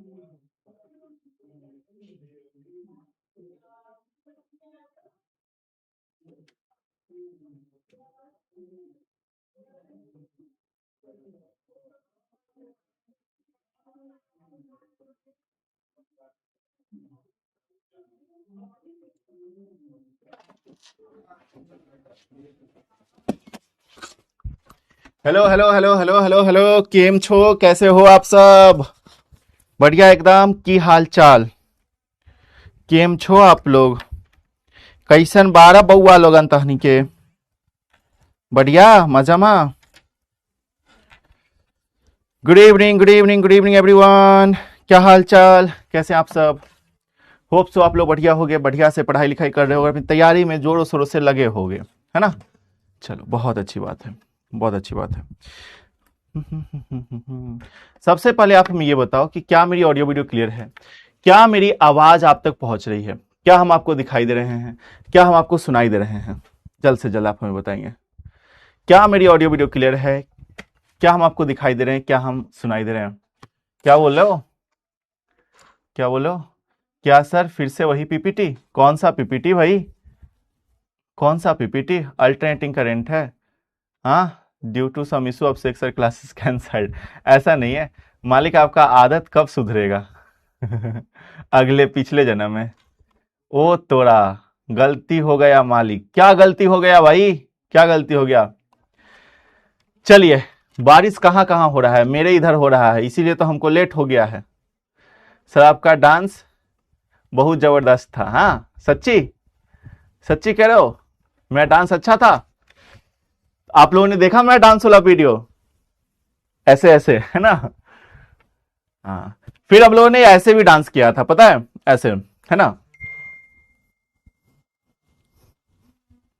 Hello hello hello hello hello hello, केम छो, कैसे हो आप सब? बढ़िया एकदम। की हाल चाल? केम छो आप लोग? कैसन बारह बउआ लोगन तहनी के? बढ़िया मजा मा। Good evening good evening good evening everyone. क्या हाल चाल, कैसे आप सब? होप सो आप लोग बढ़िया होगे, बढ़िया से पढ़ाई लिखाई कर रहे हो, अपनी तैयारी में जोरों शोरों से लगे होगे, है ना? चलो, बहुत अच्छी बात है, बहुत अच्छी बात है। सबसे पहले आप हमें ये बताओ कि क्या मेरी ऑडियो वीडियो क्लियर है? क्या मेरी आवाज आप तक पहुंच रही है? क्या हम आपको दिखाई दे रहे हैं? क्या हम आपको सुनाई दे रहे हैं? जल्द से जल्द आप हमें बताएंगे। क्या मेरी ऑडियो वीडियो क्लियर है? क्या हम आपको दिखाई दे रहे हैं? क्या हम सुनाई दे रहे हैं? क्या बोल रहे हो? क्या बोलो? क्या सर, फिर से वही पीपीटी? कौन सा पीपीटी भाई? कौन सा पीपीटी? अल्टरनेटिंग करेंट है? हाँ, due to some issue of sector classes cancelled. ऐसा नहीं है मालिक, आपका आदत कब सुधरेगा? अगले पिछले जन्म में। ओ तोरा, गलती हो गया मालिक। क्या गलती हो गया भाई? क्या गलती हो गया? चलिए, बारिश कहाँ कहाँ हो रहा है? मेरे इधर हो रहा है, इसीलिए तो हमको लेट हो गया है। सर आपका डांस बहुत जबरदस्त था। हाँ, सच्ची सच्ची कह रहे हो? मेरा डांस अच्छा था? आप लोगों ने देखा मेरा डांस वाला वीडियो? ऐसे ऐसे, है ना? हाँ, फिर हम लोगों ने ऐसे भी डांस किया था, पता है? ऐसे, है ना?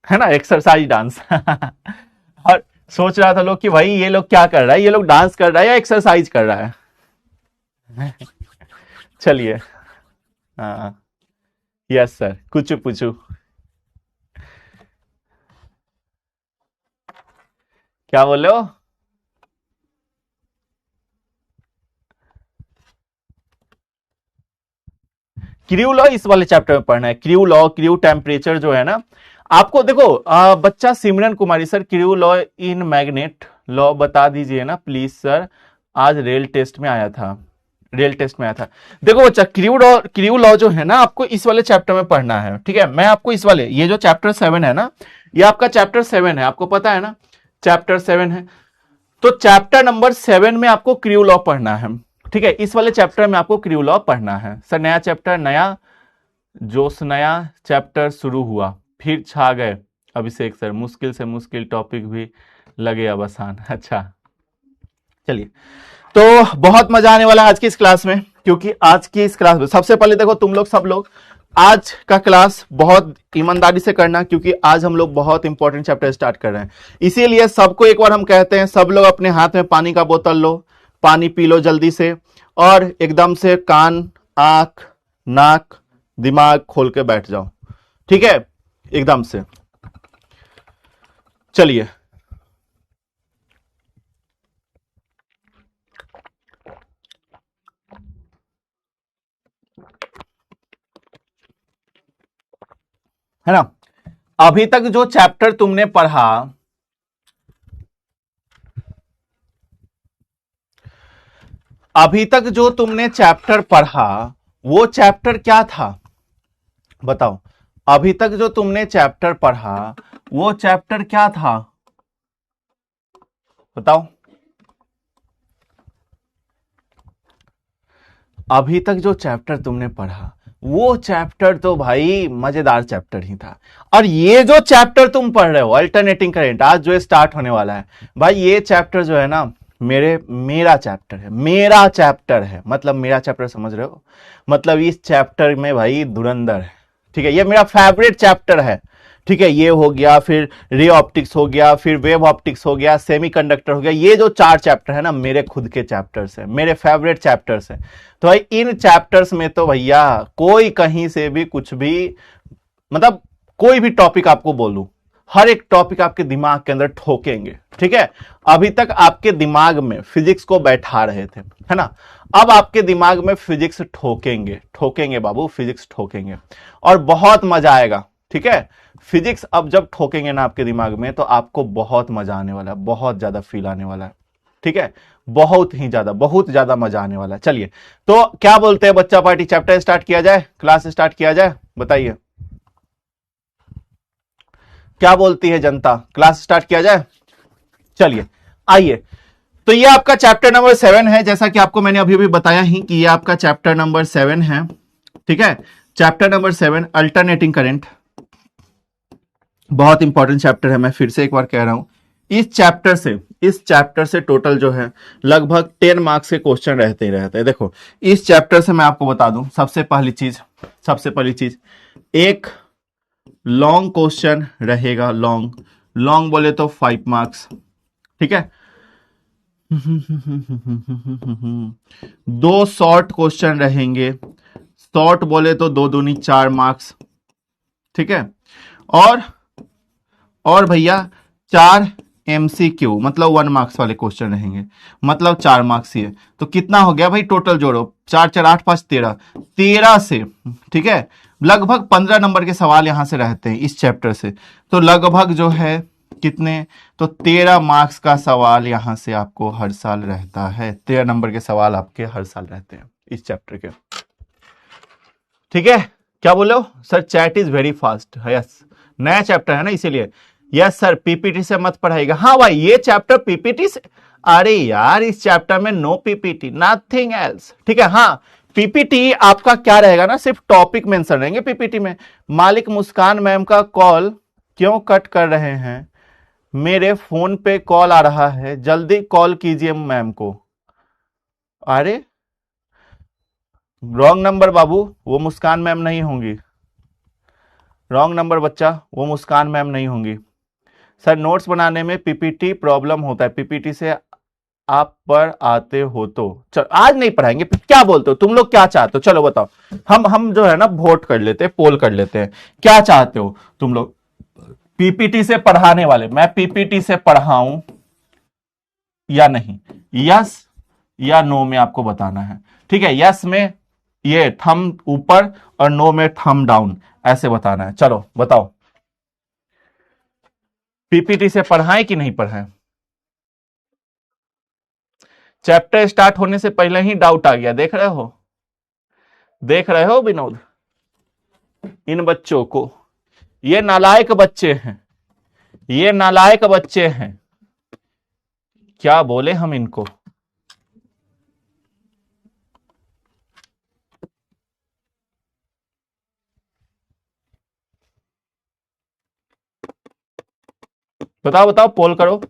है ना, एक्सरसाइज डांस। और सोच रहा था लोग कि भाई ये लोग क्या कर रहा है, ये लोग डांस कर रहा है या एक्सरसाइज कर रहा है? चलिए। हाँ, यस सर, कुछ पूछू। क्या बोले हो? क्रू लॉ इस वाले चैप्टर में पढ़ना है। क्रू लॉ, क्रू टेम्परेचर जो है ना, आपको देखो बच्चा Simran Kumari, sir Curie law in magnet law बता दीजिए ना प्लीज सर। आज रेल टेस्ट में आया था, रेल टेस्ट में आया था। देखो बच्चा, क्रू लॉ जो है ना, आपको इस वाले चैप्टर में पढ़ना है, ठीक है? मैं आपको इस वाले, ये जो चैप्टर 7 है ना, ये आपका चैप्टर 7 है, आपको पता है ना? चैप्टर 7 है। तो चैप्टर नंबर 7 में आपको क्रू लॉ पढ़ना है, ठीक है? इस वाले चैप्टर में आपको क्रू लॉ पढ़ना है। सर नया चैप्टर, नया जोश, नया चैप्टर शुरू हुआ, फिर छा गए अभिषेक सर, मुश्किल से मुश्किल टॉपिक भी लगे अब आसान। अच्छा, चलिए। तो बहुत मजा आने वाला है आज की इस क्लास में, क्योंकि आज की इस क्लास में सबसे पहले देखो, तुम लोग सब लोग आज का क्लास बहुत ईमानदारी से करना, क्योंकि आज हम लोग बहुत इंपॉर्टेंट चैप्टर स्टार्ट कर रहे हैं। इसीलिए सबको एक बार हम कहते हैं, सब लोग अपने हाथ में पानी का बोतल लो, पानी पी लो जल्दी से, और एकदम से कान, आंख, नाक, दिमाग खोल के बैठ जाओ, ठीक है? एकदम से। चलिए, है ना? अभी तक जो चैप्टर तुमने पढ़ा, अभी तक जो तुमने चैप्टर पढ़ा, वो चैप्टर क्या था? बताओ। अभी तक जो तुमने चैप्टर पढ़ा, वो चैप्टर क्या था? बताओ। अभी तक जो चैप्टर तुमने पढ़ा, वो चैप्टर तो भाई मजेदार चैप्टर ही था। और ये जो चैप्टर तुम पढ़ रहे हो, अल्टरनेटिंग करंट, आज जो स्टार्ट होने वाला है, भाई ये चैप्टर जो है ना, मेरा चैप्टर है, मेरा चैप्टर है। मतलब मेरा चैप्टर समझ रहे हो? मतलब इस चैप्टर में भाई धुरंधर है, ठीक है? ये मेरा फेवरेट चैप्टर है, ठीक है? ये हो गया, फिर रे ऑप्टिक्स हो गया, फिर वेव ऑप्टिक्स हो गया, सेमीकंडक्टर हो गया। ये जो 4 चैप्टर है ना, मेरे खुद के चैप्टर्स हैं, मेरे फेवरेट चैप्टर्स हैं। तो भाई इन चैप्टर्स में तो भैया कोई कहीं से भी कुछ भी, मतलब कोई भी टॉपिक आपको बोलूं, हर एक टॉपिक आपके दिमाग के अंदर ठोकेंगे, ठीक है। अभी तक आपके दिमाग में फिजिक्स को बैठा रहे थे, है ना, अब आपके दिमाग में फिजिक्स ठोकेंगे, ठोकेंगे बाबू, फिजिक्स ठोकेंगे और बहुत मजा आएगा, ठीक है। फिजिक्स अब जब ठोकेंगे ना आपके दिमाग में तो आपको बहुत मजा आने वाला है, बहुत ज्यादा फील आने वाला है, ठीक है, बहुत ही ज्यादा, बहुत ज्यादा मजा आने वाला है। चलिए, तो क्या बोलते हैं बच्चा पार्टी, चैप्टर स्टार्ट किया जाए, क्लास स्टार्ट किया जाए, बताइए क्या बोलती है जनता, क्लास स्टार्ट किया जाए। चलिए आइए, तो ये आपका चैप्टर नंबर 7 है, जैसा कि आपको मैंने अभी अभी बताया ही कि ये आपका चैप्टर नंबर 7 है, ठीक है। चैप्टर नंबर 7 अल्टरनेटिंग करंट, बहुत इंपॉर्टेंट चैप्टर है, मैं फिर से एक बार कह रहा हूं। इस चैप्टर से टोटल जो है लगभग 10 मार्क्स के क्वेश्चन रहते ही रहते हैं। देखो इस चैप्टर से मैं आपको बता दूं, सबसे पहली चीज एक लॉन्ग क्वेश्चन रहेगा, लॉन्ग बोले तो 5 मार्क्स, ठीक है। 2 शॉर्ट क्वेश्चन रहेंगे, शॉर्ट बोले तो 2 दूनी 4 मार्क्स, ठीक है। और भैया 4 MCQ मतलब 1 मार्क्स वाले क्वेश्चन रहेंगे, मतलब 4 मार्क्स ही है। तो कितना हो गया भाई, टोटल जोड़ो, 4 4 8 5 13 से, ठीक है, लगभग 15 नंबर के सवाल यहां से रहते हैं इस चैप्टर से। तो लगभग जो है कितने, तो 13 मार्क्स का सवाल यहां से आपको हर साल रहता है, 13 नंबर के सवाल आपके हर साल रहते हैं इस चैप्टर के, ठीक है। क्या बोले हो sir, chat is very fast, yes, नया चैप्टर है ना इसीलिए। यस सर, पीपीटी से मत पढ़ाएगा, हाँ भाई ये चैप्टर पीपीटी से, अरे यार इस चैप्टर में नो पीपीटी, नथिंग एल्स, ठीक है। हाँ पीपीटी आपका क्या रहेगा ना, सिर्फ टॉपिक मेंशन रहेंगे पीपीटी में। मालिक मुस्कान मैम का कॉल क्यों कट कर रहे हैं, मेरे फोन पे कॉल आ रहा है, जल्दी कॉल कीजिए मैम को। अरे रॉन्ग नंबर बाबू, वो मुस्कान मैम नहीं होंगी, रॉन्ग नंबर बच्चा, वो मुस्कान मैम नहीं होंगी। सर नोट्स बनाने में पीपीटी प्रॉब्लम होता है, पीपीटी से आप पर आते हो तो चलो आज नहीं पढ़ाएंगे, क्या बोलते हो तुम लोग, क्या चाहते हो, चलो बताओ, हम जो है ना वोट कर लेते हैं, पोल कर लेते हैं, क्या चाहते हो तुम लोग, पीपीटी से पढ़ाने वाले, मैं पीपीटी से पढ़ाऊं या नहीं, यस या नो में आपको बताना है, ठीक है। यस में ये थम ऊपर और नो में थम डाउन, ऐसे बताना है। चलो बताओ, पीपीटी से पढ़ाएं कि नहीं पढ़ाएं। चैप्टर स्टार्ट होने से पहले ही डाउट आ गया, देख रहे हो विनोद, इन बच्चों को, ये नालायक बच्चे हैं, ये नालायक बच्चे हैं, क्या बोले हम इनको। बताओ पोल करो।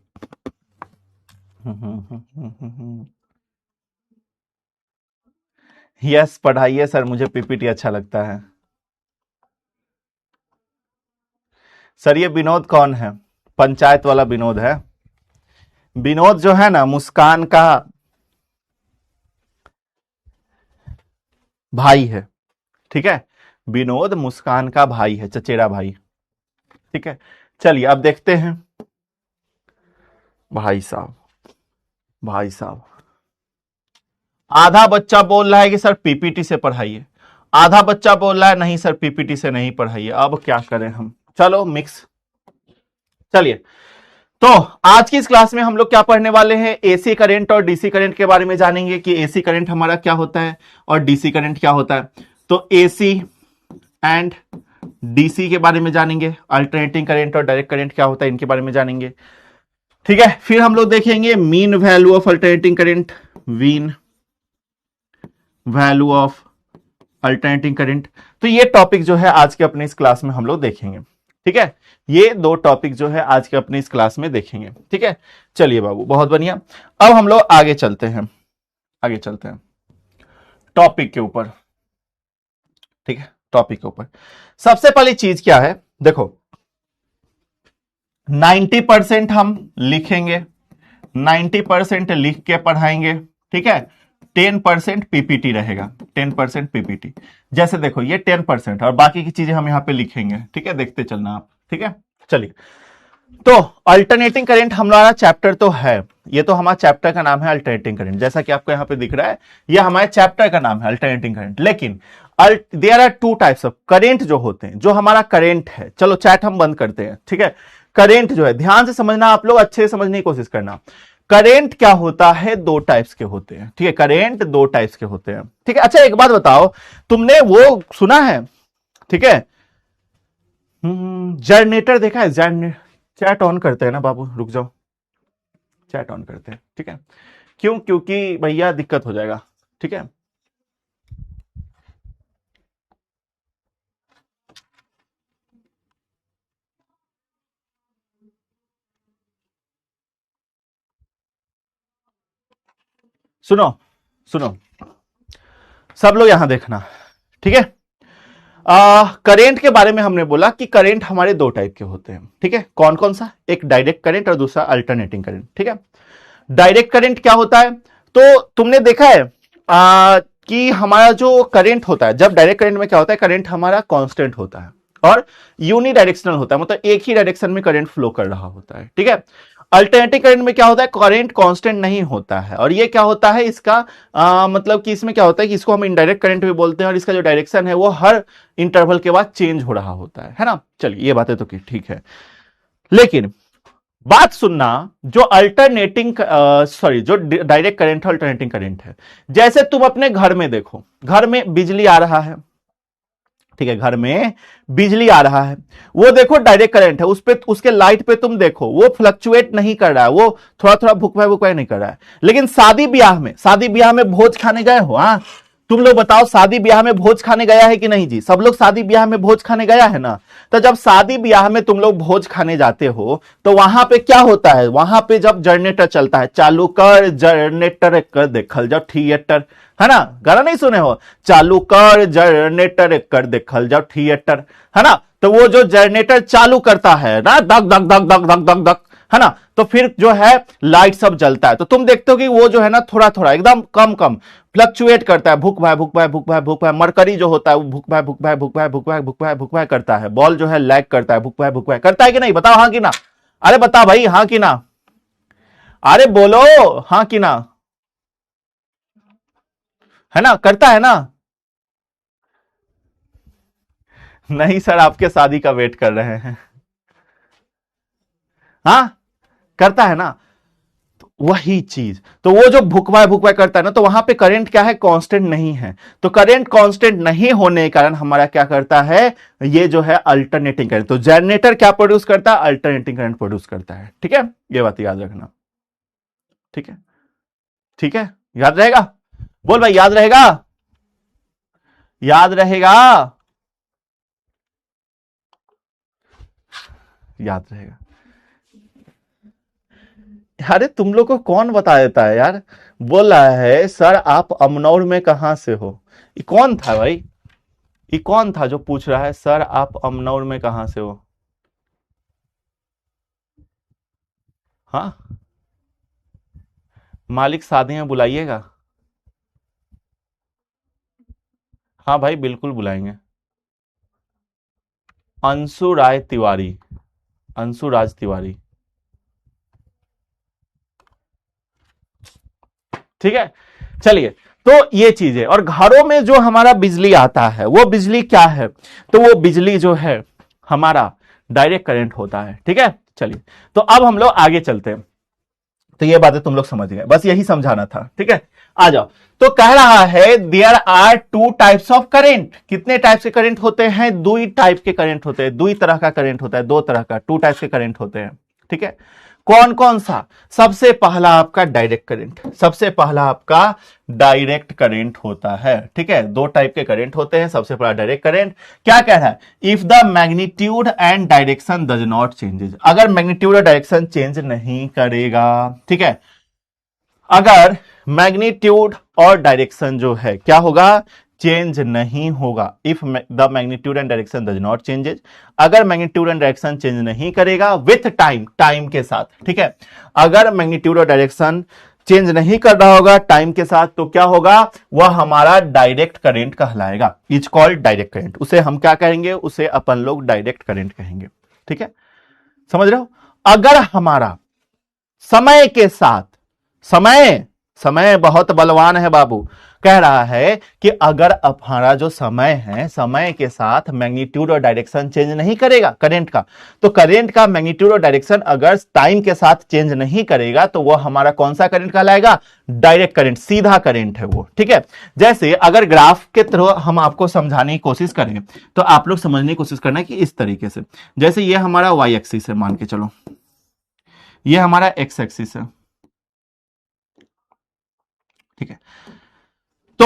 यस पढ़ाइए सर, मुझे पीपीटी अच्छा लगता है। सर ये विनोद कौन है, पंचायत वाला विनोद है, विनोद जो है ना मुस्कान का भाई है, ठीक है, विनोद मुस्कान का भाई है, चचेरा भाई, ठीक है। चलिए अब देखते हैं, भाई साहब आधा बच्चा बोल रहा है कि सर पीपीटी से पढ़ाइए, आधा बच्चा बोल रहा है नहीं सर पीपीटी से नहीं पढ़ाइए, अब क्या करें हम, चलो मिक्स। चलिए तो आज की इस क्लास में हम लोग क्या पढ़ने वाले हैं, एसी करंट और डीसी करंट के बारे में जानेंगे कि एसी करंट हमारा क्या होता है और डीसी करंट क्या होता है। तो एसी एंड डीसी के बारे में जानेंगे, अल्टरनेटिंग करंट और डायरेक्ट करंट क्या होता है इनके बारे में जानेंगे, ठीक है। फिर हम लोग देखेंगे mean value of alternating current, mean value of alternating current. तो ये टॉपिक जो है आज के अपने इस क्लास में हम लोग देखेंगे, ठीक है। ये 2 टॉपिक जो है आज के अपने इस क्लास में देखेंगे, ठीक है। चलिए बाबू बहुत बढ़िया, अब हम लोग आगे चलते हैं टॉपिक के ऊपर, ठीक है। टॉपिक के ऊपर सबसे पहली चीज क्या है, देखो 90% हम लिखेंगे, 90% लिख के पढ़ाएंगे, ठीक है। 10% पीपीटी रहेगा, 10% पीपीटी, जैसे देखो ये 10% और बाकी की चीजें हम यहां पे लिखेंगे, ठीक है, देखते चलना आप, ठीक है। चलिए तो अल्टरनेटिंग करंट हमारा चैप्टर तो है, ये तो हमारा चैप्टर का नाम है अल्टरनेटिंग करंट, जैसा कि आपको यहां पे दिख रहा है ये हमारे चैप्टर का नाम है अल्टरनेटिंग करंट। लेकिन there are two types of current जो होते हैं, जो हमारा करंट है, चलो चैट हम बंद करते हैं, ठीक है। करंट जो है, ध्यान से समझना आप लोग, अच्छे से समझने की कोशिश करना। करेंट क्या होता है, दो टाइप्स के होते हैं, ठीक है। करेंट दो टाइप्स के होते हैं, ठीक है। अच्छा एक बात बताओ, तुमने वो सुना है, ठीक है, जनरेटर देखा है? चैट ऑन करते हैं ना बाबू, रुक जाओ, चैट ऑन करते हैं, ठीक है। क्यों? क्योंकि भैया दिक्कत हो जाएगा, ठीक है। सुनो सुनो, सब लोग यहां देखना, ठीक है। करेंट के बारे में हमने बोला कि करंट हमारे दो टाइप के होते हैं, ठीक है। कौन कौन सा? एक डायरेक्ट करंट और दूसरा अल्टरनेटिंग करंट, ठीक है। डायरेक्ट करंट क्या होता है? तो तुमने देखा है कि हमारा जो करंट होता है, जब डायरेक्ट करंट में क्या होता है, करंट हमारा कांस्टेंट होता है और यूनी डायरेक्शनल होता है, मतलब एक ही डायरेक्शन में करंट फ्लो कर रहा होता है, ठीक है। अल्टरनेटिव करंट में क्या होता है, करंट कांस्टेंट नहीं होता है, और ये क्या होता है इसका मतलब कि इसमें क्या होता है कि इसको हम इनडायरेक्ट करंट भी बोलते हैं, और इसका जो डायरेक्शन है वो हर इंटरवल के बाद चेंज हो रहा होता है ना। चलिए ये बातें तो ठीक है, लेकिन बात सुनना, जो अल्टरनेटिंग सॉरी जो डायरेक्ट करंट है, अल्टरनेटिंग करंट है, जैसे तुम अपने घर में देखो, घर में बिजली आ रहा है, ठीक है, घर में बिजली आ रहा है, वो देखो डायरेक्ट करंट है, उस पे उसके लाइट पे तुम देखो वो फ्लक्चुएट नहीं कर रहा है, वो थोड़ा थोड़ा भुकभुक नहीं कर रहा है। लेकिन शादी ब्याह में भोज खाने गए हो, हाँ तुम लोग बताओ, शादी ब्याह में भोज खाने गया है कि नहीं जी? सब लोग शादी ब्याह में भोज खाने गया है ना। तो जब शादी ब्याह में तुम लोग भोज खाने जाते हो तो वहां पे क्या होता है, वहां पे जब जनरेटर चलता है, चालू कर जनरेटर कर देखल जाओ थिएटर, है ना, गाना नहीं सुने हो, चालू कर जनरेटर कर देखल जाओ थिएटर, है ना। तो वो जो जनरेटर चालू करता है ना, दक दक दक दक दक दक दक, है ना, तो फिर जो है लाइट सब जलता है, तो तुम देखते हो कि वो जो है ना थोड़ा थोड़ा एकदम कम कम फ्लक्चुएट करता है, भुक भाई मरकरी जो होता है वो भुक भाई करता है, बॉल जो है लैग करता है, भुक भाई करता है कि नहीं? बताओ हाँ कि ना। अरे बता भाई, हाँ कि ना, अरे बोलो हाँ कि ना, है ना, करता है ना। नहीं सर, आपके शादी का वेट कर रहे हैं। हाँ करता है ना, वही चीज, तो वो जो भुकवाई करता है ना, तो वहां पे करंट क्या है, कांस्टेंट नहीं है। तो करंट कांस्टेंट नहीं होने के कारण हमारा क्या करता है, ये जो है अल्टरनेटिंग करंट, तो जनरेटर क्या प्रोड्यूस करता है, अल्टरनेटिंग करंट प्रोड्यूस करता है, ठीक है। ये बात याद रखना, ठीक है, ठीक है, याद रहेगा? बोल भाई, याद रहेगा? याद रहेगा? याद रहेगा? अरे तुम लोग को कौन बता देता है यार। बोल रहा है सर आप अमनौर में कहां से हो, ये कौन था भाई, ये कौन था जो पूछ रहा है सर आप अमनौर में कहां से हो? हाँ, मालिक शादी में बुलाइएगा। हाँ भाई बिल्कुल बुलाएंगे। अंशु राय तिवारी, अंशु राज तिवारी, ठीक है। चलिए, तो ये चीज है, और घरों में जो हमारा बिजली आता है वो बिजली क्या है, तो वो बिजली जो है हमारा डायरेक्ट करंट होता है, ठीक है। चलिए, तो अब हम लोग आगे चलते हैं, तो ये बातें तुम लोग समझ गए, बस यही समझाना था, ठीक है। आ जाओ, तो कह रहा है there are two types of current, कितने टाइप्स के करंट होते हैं, दो ही टाइप के करंट होते हैं, दो ही तरह का करंट होता है, दो तरह का, टू टाइप्स के करंट होते हैं, ठीक है। कौन कौन सा? सबसे पहला आपका डायरेक्ट करंट, सबसे पहला आपका डायरेक्ट करंट होता है, ठीक है। दो टाइप के करंट होते हैं, सबसे पहला डायरेक्ट करंट। क्या कह रहा है, if the magnitude and direction does not changes, अगर मैग्नीट्यूड और डायरेक्शन चेंज नहीं करेगा, ठीक है, अगर मैग्नीट्यूड और डायरेक्शन जो है क्या होगा, चेंज नहीं होगा, if the magnitude and direction does not changes, अगर मैग्नीट्यूड एंड डायरेक्शन चेंज नहीं करेगा विथ टाइम, टाइम के साथ, ठीक है, अगर मैग्नीट्यूड और डायरेक्शन चेंज नहीं कर रहा होगा टाइम के साथ, तो क्या होगा, वह हमारा डायरेक्ट करंट कहलाएगा, इज कॉल्ड डायरेक्ट करंट, उसे हम क्या कहेंगे, उसे अपन लोग डायरेक्ट करंट कहेंगे, ठीक है, समझ रहे हो। अगर हमारा समय के साथ, समय समय बहुत बलवान है बाबू, कह रहा है कि अगर हमारा जो समय है, समय के साथ मैग्नीट्यूड और डायरेक्शन चेंज नहीं करेगा करंट का, तो करंट का मैग्नीट्यूड और डायरेक्शन अगर टाइम के साथ चेंज नहीं करेगा तो वो हमारा कौन सा करंट कहलाएगा? डायरेक्ट करंट, सीधा करंट है वो। ठीक है, जैसे अगर ग्राफ के थ्रू हम आपको समझाने की कोशिश करें तो आप लोग समझने की कोशिश करना कि इस तरीके से, जैसे ये हमारा वाई एक्सिस है, मान के चलो ये हमारा एक्स एक्सिस है। ठीक है, तो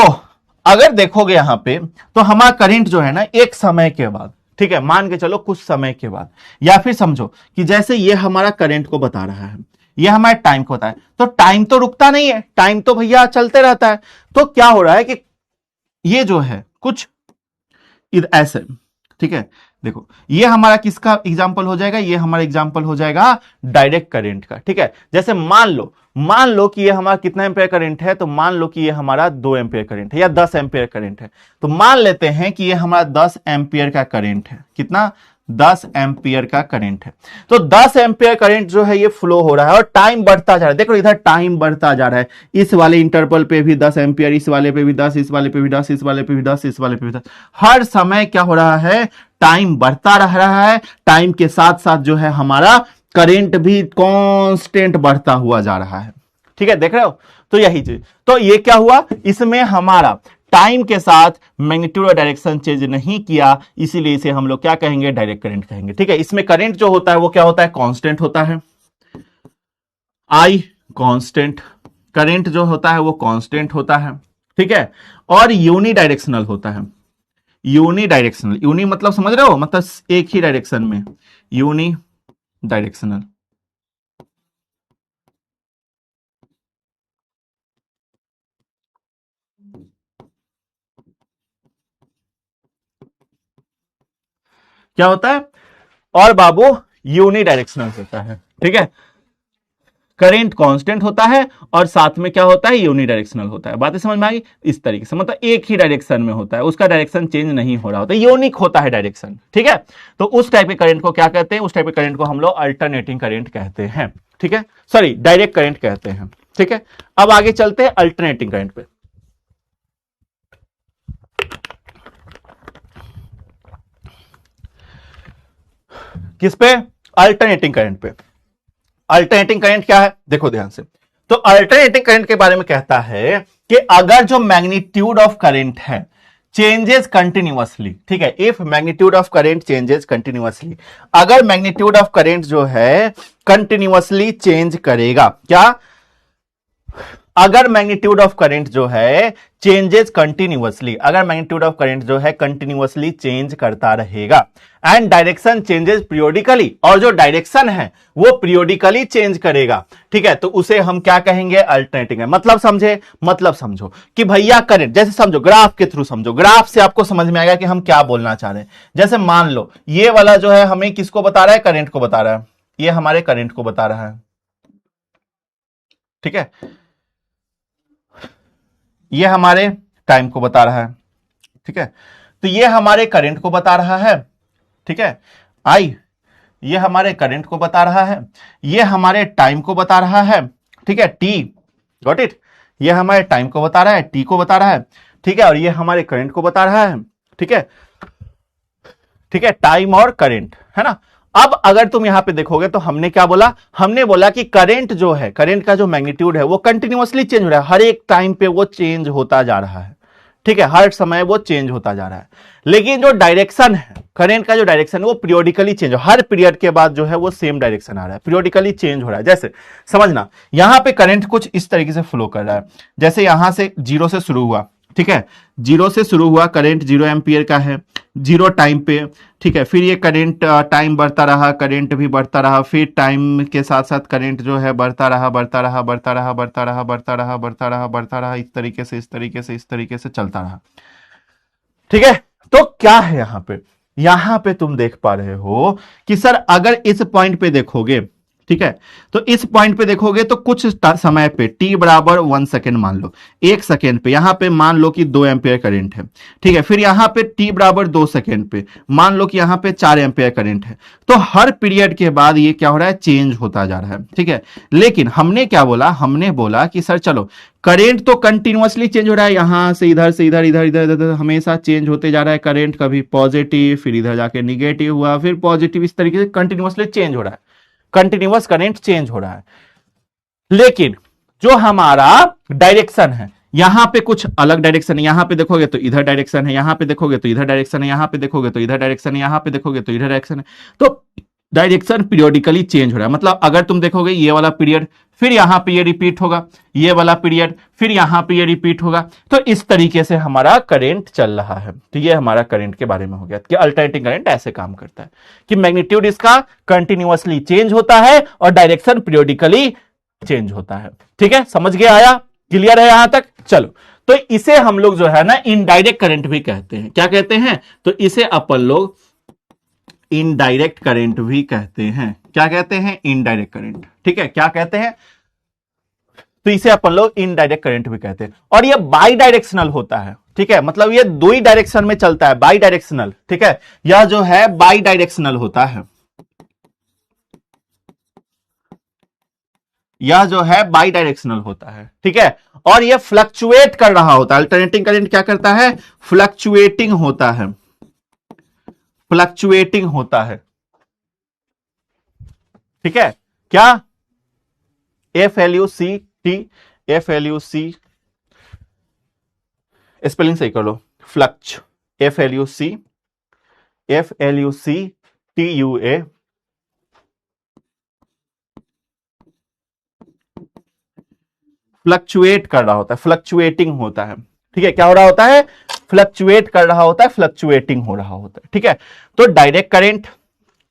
अगर देखोगे यहां पे तो हमारा करंट जो है ना एक समय के बाद, ठीक है, मान के चलो कुछ समय के बाद, या फिर समझो कि जैसे ये हमारा करंट को बता रहा है, ये हमारे टाइम को बता है, तो टाइम तो रुकता नहीं है, टाइम तो भैया चलते रहता है। तो क्या हो रहा है कि ये जो है कुछ ऐसे, ठीक है, देखो ये हमारा किसका एग्जाम्पल हो जाएगा? ये हमारा एग्जाम्पल हो जाएगा डायरेक्ट करंट का। ठीक है, जैसे मान लो कि ये हमारा कितना एम्पेयर करंट है, तो मान लो कि ये हमारा 2 एम्पेयर करंट है या 10 एम्पेयर करंट है, तो मान लेते हैं कि ये हमारा 10 एम्पेयर का करंट है। कितना? 10 एम्पियर का करंट है। तो 10 एम्पियर करंट जो है ये फ्लो हो रहा है और टाइम बढ़ता जा रहा है। देखो इधर टाइम बढ़ता जा रहा है, इस वाले इंटरवल पे भी 10 एम्पियर, इस वाले पे भी 10, इस वाले पे भी 10, इस वाले पे भी 10, इस वाले पे भी 10। हर समय क्या हो रहा है? टाइम बढ़ता रह रहा है, टाइम के साथ साथ जो है हमारा करंट भी कांस्टेंट बढ़ता हुआ जा रहा है। ठीक है, देख रहे हो? तो यही चीज, तो ये क्या हुआ, इसमें हमारा टाइम के साथ मैग्नीट्यूड और डायरेक्शन चेंज नहीं किया, इसीलिए इसे हम लोग क्या कहेंगे? डायरेक्ट करंट कहेंगे। ठीक है, इसमें करंट जो होता है वो क्या होता है? कांस्टेंट होता है, आई कांस्टेंट, करंट जो होता है वो कांस्टेंट होता है। ठीक है, और यूनी डायरेक्शनल होता है। यूनी डायरेक्शनल, यूनी मतलब समझ रहे हो, मतलब एक ही डायरेक्शन में, यूनी डायरेक्शनल। क्या होता है? और बाबू यूनी डायरेक्शनल होता है। ठीक है, करंट कांस्टेंट होता है और साथ में क्या होता है? यूनी डायरेक्शनल होता है। बातें समझ में आ गई? इस तरीके से, मतलब एक ही डायरेक्शन में होता है, उसका डायरेक्शन चेंज नहीं हो रहा होता, यूनिक होता है डायरेक्शन। ठीक है, तो उस टाइप के करंट को क्या कहते हैं? उस टाइप के करंट को हम लोग अल्टरनेटिंग करंट कहते हैं। ठीक है, सॉरी डायरेक्ट करंट कहते हैं। ठीक है, अब आगे चलते हैं अल्टरनेटिंग करंट पे। किस पे? अल्टरनेटिंग करंट पे। अल्टरनेटिंग करंट क्या है? देखो ध्यान से, तो अल्टरनेटिंग करंट के बारे में कहता है कि अगर जो मैग्नीट्यूड ऑफ करंट है चेंजेस कंटिन्यूअसली, ठीक है, if magnitude of current changes continuously, अगर मैग्नीट्यूड ऑफ करंट जो है कंटिन्यूअसली चेंज करेगा, क्या? अगर मैग्नीट्यूड ऑफ करंट जो है चेंजेस कंटिन्यूअसली, अगर मैग्नीट्यूड ऑफ करंट जो है कंटिन्यूअसली चेंज करता रहेगा, एंड डायरेक्शन चेंजेस पीरियोडिकली, और जो डायरेक्शन है वो पीरियोडिकली चेंज करेगा, ठीक है, तो उसे हम क्या कहेंगे? अल्टरनेटिंग है। मतलब समझे? मतलब समझो कि भैया करंट, जैसे समझो ग्राफ के थ्रू समझो, ग्राफ से आपको समझ में आएगा कि हम क्या बोलना चाह रहे हैं। जैसे मान लो ये वाला जो है हमें किसको बता रहा है? करंट को बता रहा है, ये हमारे करंट को बता रहा है। ठीक है, ये हमारे टाइम को बता रहा है। ठीक है, तो ये हमारे करंट को बता रहा है। ठीक है, आई, ये हमारे करंट को बता रहा है, ये हमारे टाइम को बता रहा है। ठीक है, टी, गॉट इट, ये हमारे टाइम को बता रहा है, टी को बता रहा है। ठीक है, और ये हमारे करंट को बता रहा है। ठीक है, ठीक है, टाइम और करंट, है ना। अब अगर तुम यहां पे देखोगे तो हमने क्या बोला? हमने बोला कि करंट जो है, करंट का जो मैग्नीट्यूड है वो कंटिन्यूअसली चेंज हो रहा है, हर एक टाइम पे वो चेंज होता जा रहा है। ठीक है, हर समय वो चेंज होता जा रहा है। लेकिन जो डायरेक्शन है, करंट का जो डायरेक्शन है वो पीरियोडिकली चेंज हो, हर पीरियड के बाद जो है वो सेम डायरेक्शन आ रहा है, पीरियोडिकली चेंज हो रहा है। जैसे समझना, यहां पे करंट कुछ इस तरीके से फ्लो कर रहा है, जैसे यहां से 0 से शुरू हुआ। ठीक है, 0 से शुरू हुआ, करंट 0 एम्पियर का है, 0 टाइम पे। ठीक है, फिर ये करंट टाइम बढ़ता रहा, करंट भी बढ़ता रहा, फिर टाइम के साथ साथ करंट जो है बढ़ता रहा, बढ़ता रहा, बढ़ता रहा, बढ़ता रहा, बढ़ता रहा, बढ़ता रहा, बढ़ता रहा, इस तरीके से, इस तरीके से, इस तरीके से चलता रहा। ठीक है, तो क्या है यहां पे? यहां पे तुम देख पा रहे हो कि सर अगर इस पॉइंट पे देखोगे, ठीक है। तो इस पॉइंट पे देखोगे तो कुछ समय पे t बराबर 1 सेकेंड मान लो, 1 सेकेंड पे यहां पे मान लो कि 2 एम्पियर करंट है, ठीक है। फिर यहां पे t बराबर 2 सेकेंड पे मान लो कि यहां पे 4 एम्पियर करंट है। तो हर पीरियड के बाद ये क्या हो रहा है, चेंज होता जा रहा है, ठीक है। लेकिन हमने क्या बोला, हमने बोला कि सर चलो करंट तो कंटिन्यूअसली चेंज हो रहा है, यहां से इधर से इधर इधर इधर इधर हमेशा चेंज होते जा रहा है करंट, कभी पॉजिटिव फिर इधर जाके निगेटिव हुआ फिर पॉजिटिव, इस तरीके से कंटिन्यूअसली चेंज हो रहा है, कंटिन्यूअस करंट चेंज हो रहा है। लेकिन जो हमारा डायरेक्शन है, यहां पे कुछ अलग डायरेक्शन है, यहां पे देखोगे तो इधर डायरेक्शन है, यहां पे देखोगे तो इधर डायरेक्शन है, यहां पे देखोगे तो इधर डायरेक्शन है, यहां पे देखोगे तो इधर डायरेक्शन है। तो डायरेक्शन पीरियोडिकली चेंज हो रहा है, मतलब अगर तुम देखोगे ये वाला पीरियड फिर यहां पे ये रिपीट होगा, ये वाला पीरियड फिर यहां पे ये रिपीट होगा। तो इस तरीके से हमारा करंट चल रहा है। तो ये हमारा करंट के बारे में हो गया कि अल्टरनेटिंग करंट ऐसे काम करता है कि मैग्नीट्यूड इसका कंटिन्यूअसली चेंज होता है और डायरेक्शन पीरियोडिकली चेंज होता है। ठीक है, समझ गया, आया, क्लियर है यहां तक? चलो, तो इसे हम लोग जो है ना इनडायरेक्ट करंट भी कहते हैं। क्या कहते हैं? तो इसे अपन लोग इनडायरेक्ट करंट भी कहते हैं। क्या कहते हैं? Indirect current. ठीक है, क्या कहते हैं? तो इसे अपन लोग इनडायरेक्ट करंट भी कहते हैं। और ये बाई डायरेक्शनल होता है। ठीक है, मतलब ये दो ही डायरेक्शन में चलता है, बाई डायरेक्शनल। ठीक है, यह जो है बाई डायरेक्शनल होता है, यह जो है बाई डायरेक्शनल होता है। ठीक है, और यह फ्लक्चुएट कर रहा होता है। अल्टरनेटिंग करंट क्या करता है? फ्लक्चुएटिंग होता है, फ्लक्चुएटिंग होता है। ठीक है, क्या? FLUCT, FLUC, स्पेलिंग सही कर लो, फ्लक्च, FLUC, FLUCTUA, फ्लक्चुएट कर रहा होता है, फ्लक्चुएटिंग होता है। ठीक है, क्या हो रहा होता है? फ्लक्चुएट कर रहा होता है, फ्लक्चुएटिंग हो रहा होता है। ठीक है, तो डायरेक्ट करंट,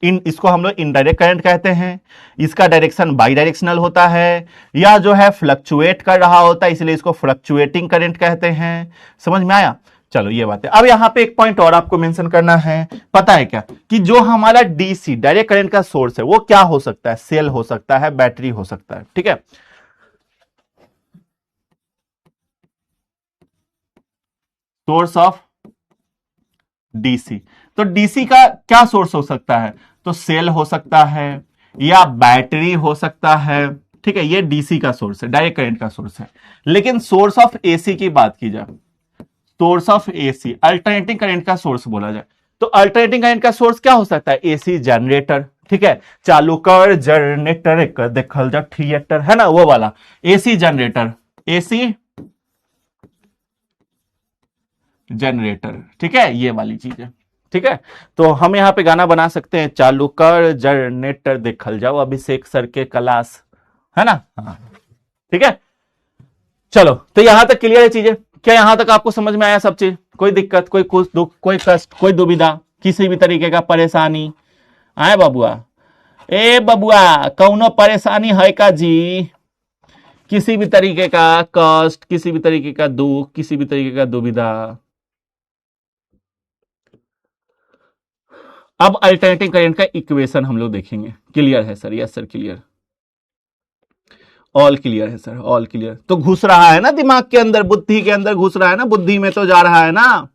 इसको हम लोग इनडायरेक्ट करंट कहते हैं। इसका डायरेक्शन बाई डायरेक्शनल होता है, या जो है फ्लक्चुएट कर रहा होता है, इसलिए इसको फ्लक्चुएटिंग करंट कहते हैं। समझ में आया? चलो, ये बात है। अब यहां पे एक पॉइंट और आपको मेंशन करना है, पता है क्या? कि जो हमारा डीसी डायरेक्ट करंट का सोर्स है वो क्या हो सकता है? सेल हो सकता है, बैटरी हो सकता है। ठीक है, सोर्स ऑफ डीसी, तो डीसी का क्या सोर्स हो सकता है? तो सेल हो सकता है या बैटरी हो सकता है। ठीक है, ये डीसी का सोर्स है, डायरेक्ट करंट का सोर्स है। लेकिन सोर्स ऑफ एसी की बात की जाए, source of AC, alternating current का सोर्स बोला जाए, तो अल्टरनेटिंग करंट का सोर्स क्या हो सकता है? AC generator. ठीक है, चालू कर जनरेटर कर देखल जा थिएटर, है ना, वो वाला एसी जनरेटर, एसी जनरेटर। ठीक है, ये वाली चीज है। ठीक है, तो हम यहां पे गाना बना सकते हैं, चालू कर जनरेटर देखल जाओ अभिषेक सर के क्लास, है ना? हाँ, ठीक है। चलो, तो यहां तक क्लियर है चीजें? क्या यहां तक आपको समझ में आया सब चीज? कोई दिक्कत, कोई कुछ दुख, कोई कष्ट, कोई दुविधा, किसी भी तरीके का परेशानी आए बबुआ? ए बबुआ, कौनो परेशानी है का जी? किसी भी तरीके का कष्ट, किसी भी तरीके का दुख, किसी भी तरीके का दुविधा? अब अल्टरनेटिंग करंट का इक्वेशन हम लोग देखेंगे। क्लियर है sir? Yes sir, clear, all clear है सर, ऑल क्लियर। तो घुस रहा है ना दिमाग के अंदर, बुद्धि के अंदर घुस रहा है ना, बुद्धि में तो जा रहा है ना।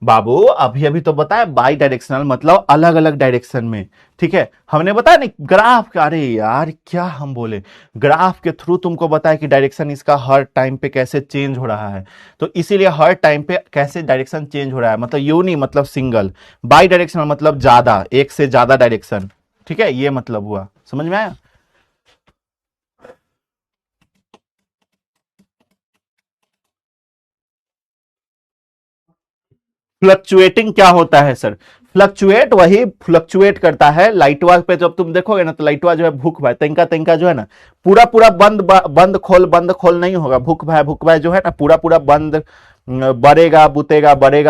बाबू अभी अभी तो बताया बाई डायरेक्शनल मतलब अलग अलग डायरेक्शन में। ठीक है, हमने बताया नहीं ग्राफ, अरे यार क्या हम बोले, ग्राफ के थ्रू तुमको बताया कि डायरेक्शन इसका हर टाइम पे कैसे चेंज हो रहा है। तो इसीलिए हर टाइम पे कैसे डायरेक्शन चेंज हो रहा है, मतलब यूनी मतलब सिंगल, बाई डायरेक्शनल मतलब ज्यादा, एक से ज्यादा डायरेक्शन। ठीक है, ये मतलब हुआ, समझ में आया? फ्लक्चुएटिंग क्या होता है सर? फ्लक्चुएट वही फ्लक्चुएट करता है। लाइटवा पे जब तुम देखोगे ना, तो लाइटवा जो है भूख भाई तिनका तिनका जो है ना, पूरा पूरा बंद खोल नहीं होगा। भूख भाई जो है ना, पूरा पूरा बंद, बढ़ेगा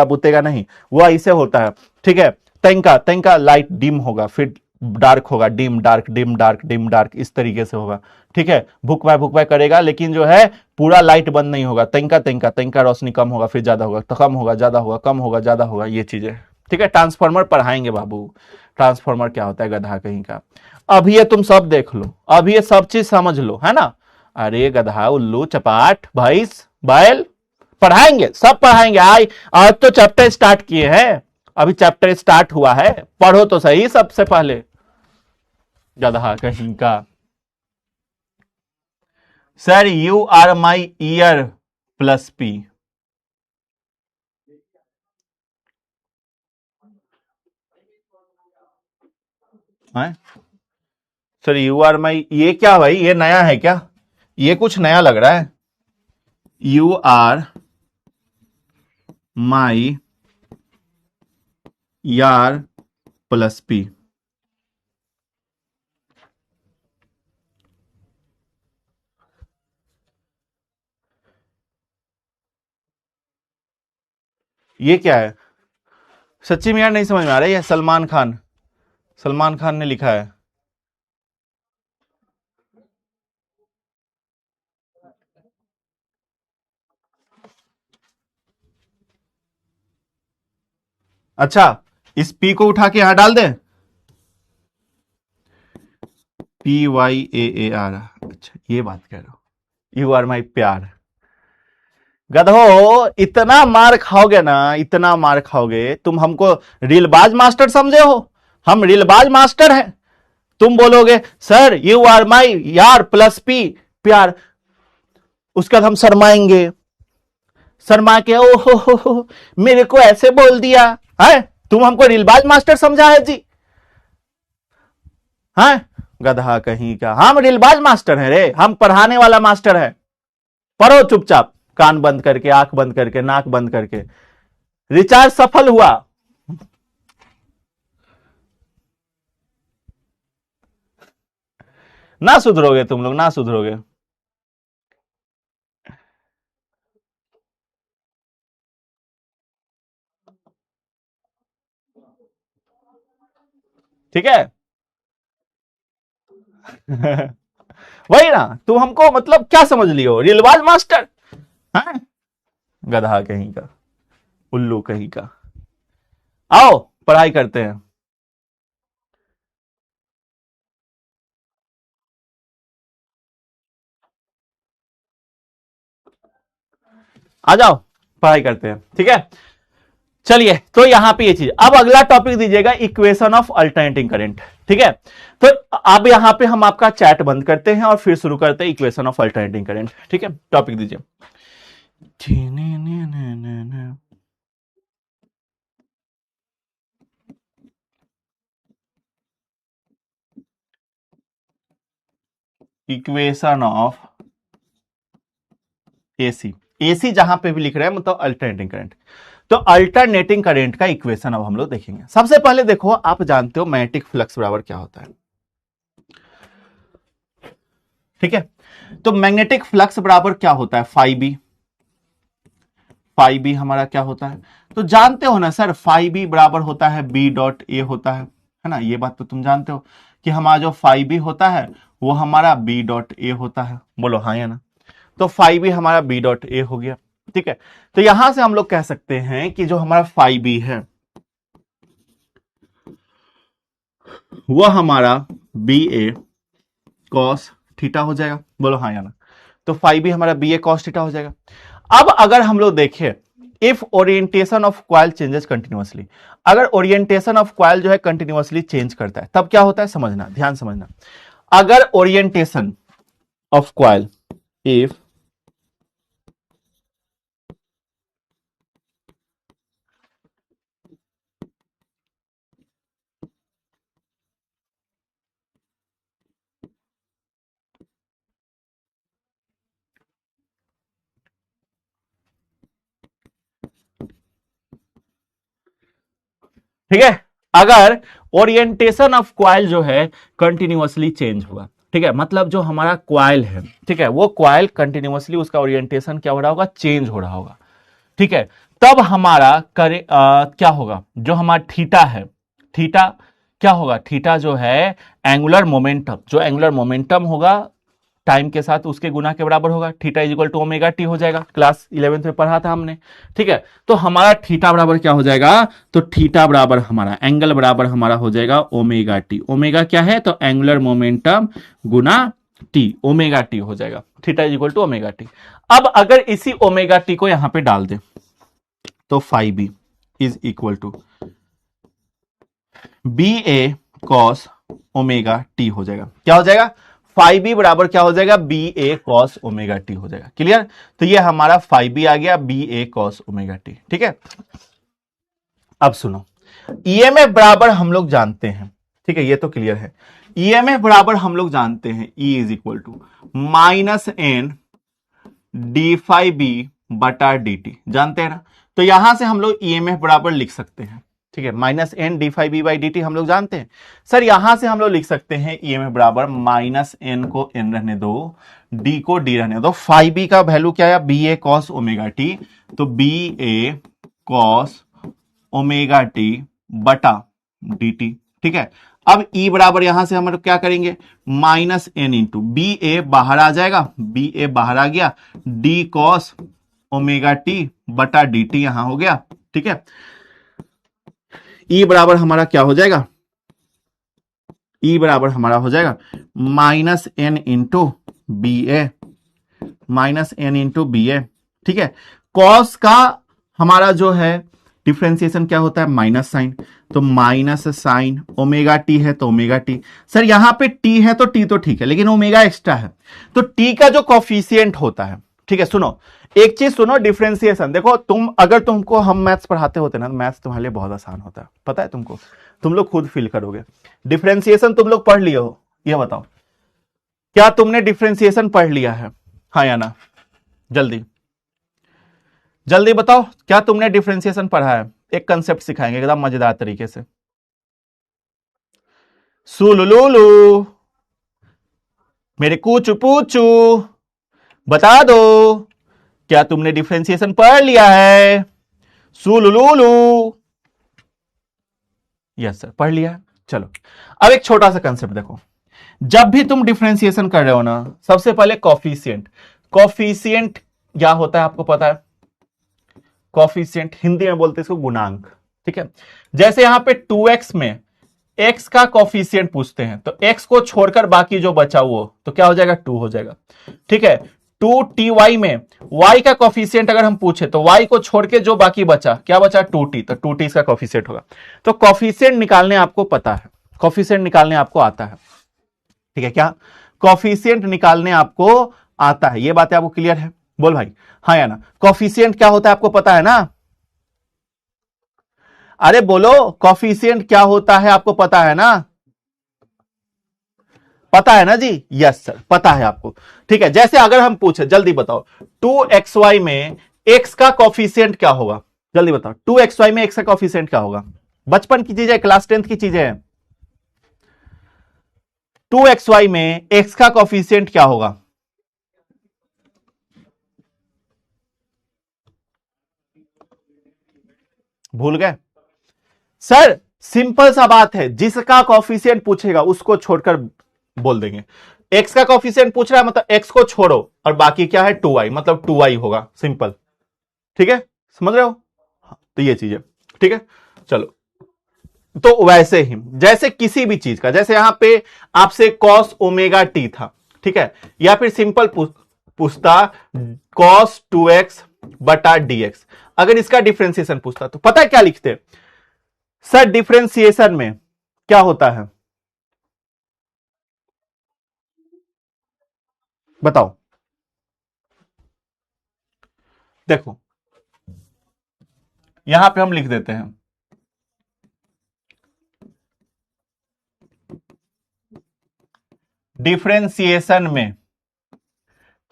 बुतेगा नहीं, वो ऐसे होता है। ठीक है, तिनका तिनका लाइट डिम होगा, फिर डार्क होगा, dim dark dim dark dim dark, इस तरीके से होगा। ठीक है, भुक भाई करेगा, लेकिन जो है पूरा लाइट बंद नहीं होगा, तंका तंका तंका रोशनी कम होगा फिर ज्यादा होगा, तो कम होगा ज्यादा होगा, कम होगा ज्यादा होगा, ये चीजें। ठीक है, ट्रांसफार्मर पढ़ाएंगे बाबू, ट्रांसफार्मर क्या होता है गधा कहीं का। अभी ये तुम सब देख लो, अभी ये सब चीज समझ लो, है ना। अरे गधा उल्लू चपाट भैंस बैल, पढ़ाएंगे सब पढ़ाएंगे। आज तो चैप्टर स्टार्ट किए हैं, अभी चैप्टर स्टार्ट हुआ है, पढ़ो तो सही सबसे पहले, गधा कहीं का। Sir you are my ear plus P, sir you are my, ये क्या भाई, ये नया है क्या, ये कुछ नया लग रहा है। यू आर माई यार प्लस पी, ये क्या है। सच्ची में यार नहीं समझ में आ रहा है, ये सलमान खान, सलमान खान ने लिखा है। अच्छा, इस पी को उठा के यहां डाल दें, PYAAR, अच्छा ये बात कह रहे हो, यू आर माई प्यार। गधो इतना मार खाओगे ना, इतना मार खाओगे तुम, हमको रीलबाज मास्टर समझे हो, हम रीलबाज मास्टर हैं। तुम बोलोगे सर यू आर माई यार प्लस पी प्यार, उसके बाद हम शर्माएंगे, शर्मा के ओ हो, मेरे को ऐसे बोल दिया है, तुम हमको रीलबाज मास्टर समझा है जी, है गधा कहीं का। हम रीलबाज मास्टर हैं रे, हम पढ़ाने वाला मास्टर है। पढ़ो चुपचाप, कान बंद करके, आंख बंद करके, नाक बंद करके। रिचार्ज सफल हुआ, ना सुधरोगे तुम लोग, ना सुधरोगे। ठीक है। वही ना, तुम हमको मतलब क्या समझ लियो, रीलबाज मास्टर है, गधा कहीं का, उल्लू कहीं का। आओ पढ़ाई करते हैं, आ जाओ पढ़ाई करते हैं। ठीक है, चलिए तो यहां पे ये चीज, अब अगला टॉपिक दीजिएगा इक्वेशन ऑफ अल्टरनेटिंग करंट। ठीक है, तो अब यहां पे हम आपका चैट बंद करते हैं और फिर शुरू करते हैं इक्वेशन ऑफ अल्टरनेटिंग करंट। ठीक है, टॉपिक दीजिए। इक्वेशन ऑफ एसी, एसी जहां पे भी लिख रहे हैं मतलब अल्टरनेटिंग करंट। तो अल्टरनेटिंग करंट का इक्वेशन अब हम लोग देखेंगे। सबसे पहले देखो, आप जानते हो मैग्नेटिक फ्लक्स बराबर क्या होता है। ठीक है, तो मैग्नेटिक फ्लक्स बराबर क्या होता है, फाई बी। फाई बी हमारा क्या होता है, तो जानते हो ना सर, फाई बी बराबर होता है बी डॉट ए होता है ना, ये बात तो तुम जानते हो कि हमारा जो फाई बी होता है वो हमारा बी डॉट ए होता है, बोलो हाँ या ना। तो फाई बी हमारा बी डॉट ए हो गया। ठीक है, तो यहां से हम लोग कह सकते हैं कि जो हमारा फाई बी है वो हमारा बी ए कॉस थीटा हो जाएगा, बोलो हाँ या ना। तो फाई बी हमारा बी ए कॉस थीटा हो जाएगा। अब अगर हम लोग देखें, if orientation of coil changes continuously, अगर ओरिएंटेशन ऑफ क्वाइल जो है कंटिन्यूअसली चेंज करता है तब क्या होता है, समझना, ध्यान समझना। अगर ओरिएंटेशन ऑफ क्वाइल, इफ ठीक है, अगर ओरिएंटेशन ऑफ क्वाइल जो है कंटिन्यूअसली चेंज हुआ, ठीक है, मतलब जो हमारा क्वाइल है, ठीक है, वो क्वाइल कंटिन्यूअसली उसका ओरिएंटेशन क्या हो रहा होगा, चेंज हो रहा होगा। ठीक है, तब हमारा क्या होगा, जो हमारा थीटा है, थीटा क्या होगा, थीटा जो है एंगुलर मोमेंटम, जो एंगुलर मोमेंटम होगा टाइम के साथ उसके गुना के बराबर होगा। Theta is equal to omega T हो जाएगा, क्लास 11th में पढ़ा था हमने। ठीक है, तो हमारा थीटा बराबर क्या हो जाएगा, तो थीटा बराबर हमारा एंगल बराबर हमारा हो जाएगा ओमेगा टी। ओमेगा क्या है, तो एंगुलर मोमेंटम गुना टी, ओमेगा टी हो जाएगा। Theta is equal to omega T. अब अगर इसी ओमेगा टी को यहां पे डाल दे तो five B is equal to B A cos omega T हो जाएगा। क्या हो जाएगा, फाइव बी बराबर क्या हो जाएगा, B A cos omega T हो जाएगा। क्लियर, तो ये हमारा फाइव बी आ गया, B A cos omega T. ठीक है, अब सुनो, ईएमएफ बराबर हम लोग जानते हैं। ठीक है, ये तो क्लियर है। ईएमएफ बराबर हम लोग जानते हैं, E is equal to minus N D five B बटा डी टी, जानते हैं ना। तो यहां से हम लोग ईएमएफ बराबर लिख सकते हैं। ठीक है, minus N D five B by D T हम लोग जानते हैं। सर यहां से हम लोग लिख सकते हैं ईएमएफ बराबर माइनस एन को एन रहने दो, डी को डी रहने दो। फाइव बी का वैल्यू क्या है, B A cos omega T, तो B A cos omega T बटा डी टी। ठीक है, अब ई बराबर यहां से हम लोग क्या करेंगे, माइनस एन इंटू बी ए बाहर आ जाएगा, बी ए बाहर आ गया, डी कॉस ओमेगा टी बटा डी टी यहां हो गया। ठीक है, ई बराबर हमारा क्या हो जाएगा, ई बराबर हमारा हो जाएगा माइनस एन इंटू बी ए, माइनस एन इंटू बी ए। ठीक है, कॉस का हमारा जो है डिफ्रेंसिएशन क्या होता है, माइनस साइन, तो माइनस साइन ओमेगा टी है तो ओमेगा टी। सर यहां पे टी है तो टी तो ठीक है, लेकिन ओमेगा एक्स्ट्रा है, तो टी का जो कॉफिशिएंट होता है। ठीक है, सुनो एक चीज सुनो, डिफरेंशिएशन देखो, अगर तुमको हम मैथ्स पढ़ाते होते ना, मैथ्स तुम्हारे लिए बहुत आसान होता है, पता है तुमको, तुम लोग खुद फील करोगे। डिफरेंशिएशन तुम लोग पढ़ लिए हो, ये बताओ क्या तुमने डिफरेंशिएशन पढ़ लिया है, हाँ या ना, जल्दी जल्दी बताओ, क्या तुमने डिफरेंशिएशन पढ़ा है। एक कंसेप्ट सिखाएंगे एकदम मजेदार तरीके से। सुलुलुलु, मेरे कूचू पूचू, बता दो क्या तुमने डिफरेंशिएशन पढ़ लिया है। सुलुलुलु, यस सर पढ़ लिया है। चलो अब एक छोटा सा कंसेप्ट देखो, जब भी तुम डिफरेंशिएशन कर रहे हो ना, सबसे पहले कॉफिशिएंट, कॉफिशिएंट क्या होता है आपको पता है, कॉफिशिएंट हिंदी में बोलते हैं इसको गुणांक। ठीक है, जैसे यहां पे 2x में x का कॉफिशिएंट पूछते हैं, तो x को छोड़कर बाकी जो बचा वो तो क्या हो जाएगा, 2 हो जाएगा। ठीक है, 2ty में y का कॉफिशिएंट अगर हम पूछे तो y को छोड़ के जो बाकी बचा, क्या बचा, 2t, तो 2t इसका कॉफिशिएंट होगा। तो कॉफिशिएंट निकालने आपको पता है, कॉफिशिएंट निकालने आपको आता है। ठीक है, क्या कॉफिशिएंट निकालने आपको आता है, ये बातें आपको क्लियर है, बोल भाई हाँ या ना। कॉफिशिएंट क्या होता है आपको पता है ना, अरे बोलो कॉफिशिएंट क्या होता है आपको पता है ना, पता है ना जी, यस सर पता है आपको। ठीक है, जैसे अगर हम पूछे, जल्दी बताओ 2xy में x का कॉफिशिएंट क्या होगा, जल्दी बताओ 2xy में x का कॉफिशिएंट क्या होगा, बचपन की चीजें, क्लास 10th की चीजें हैं। 2xy में x का कॉफिशिएंट क्या होगा, भूल गए सर, सिंपल सा बात है, जिसका कॉफिशिएंट पूछेगा उसको छोड़कर बोल देंगे। x का कॉफिशिएंट पूछ रहा है मतलब x को छोड़ो और बाकी क्या है 2y, मतलब 2y होगा, सिंपल। ठीक है, समझ रहे हो, तो ये चीज है। ठीक है, चलो तो वैसे ही जैसे किसी भी चीज का, जैसे यहां पे आपसे कॉस ओमेगा टी था, ठीक है, या फिर सिंपल पूछता कॉस 2x बटा dx, अगर इसका डिफरेंशिएशन पूछता तो पता है क्या लिखते, सर डिफरेंशिएशन में क्या होता है बताओ, देखो यहां पे हम लिख देते हैं डिफरेंशिएशन में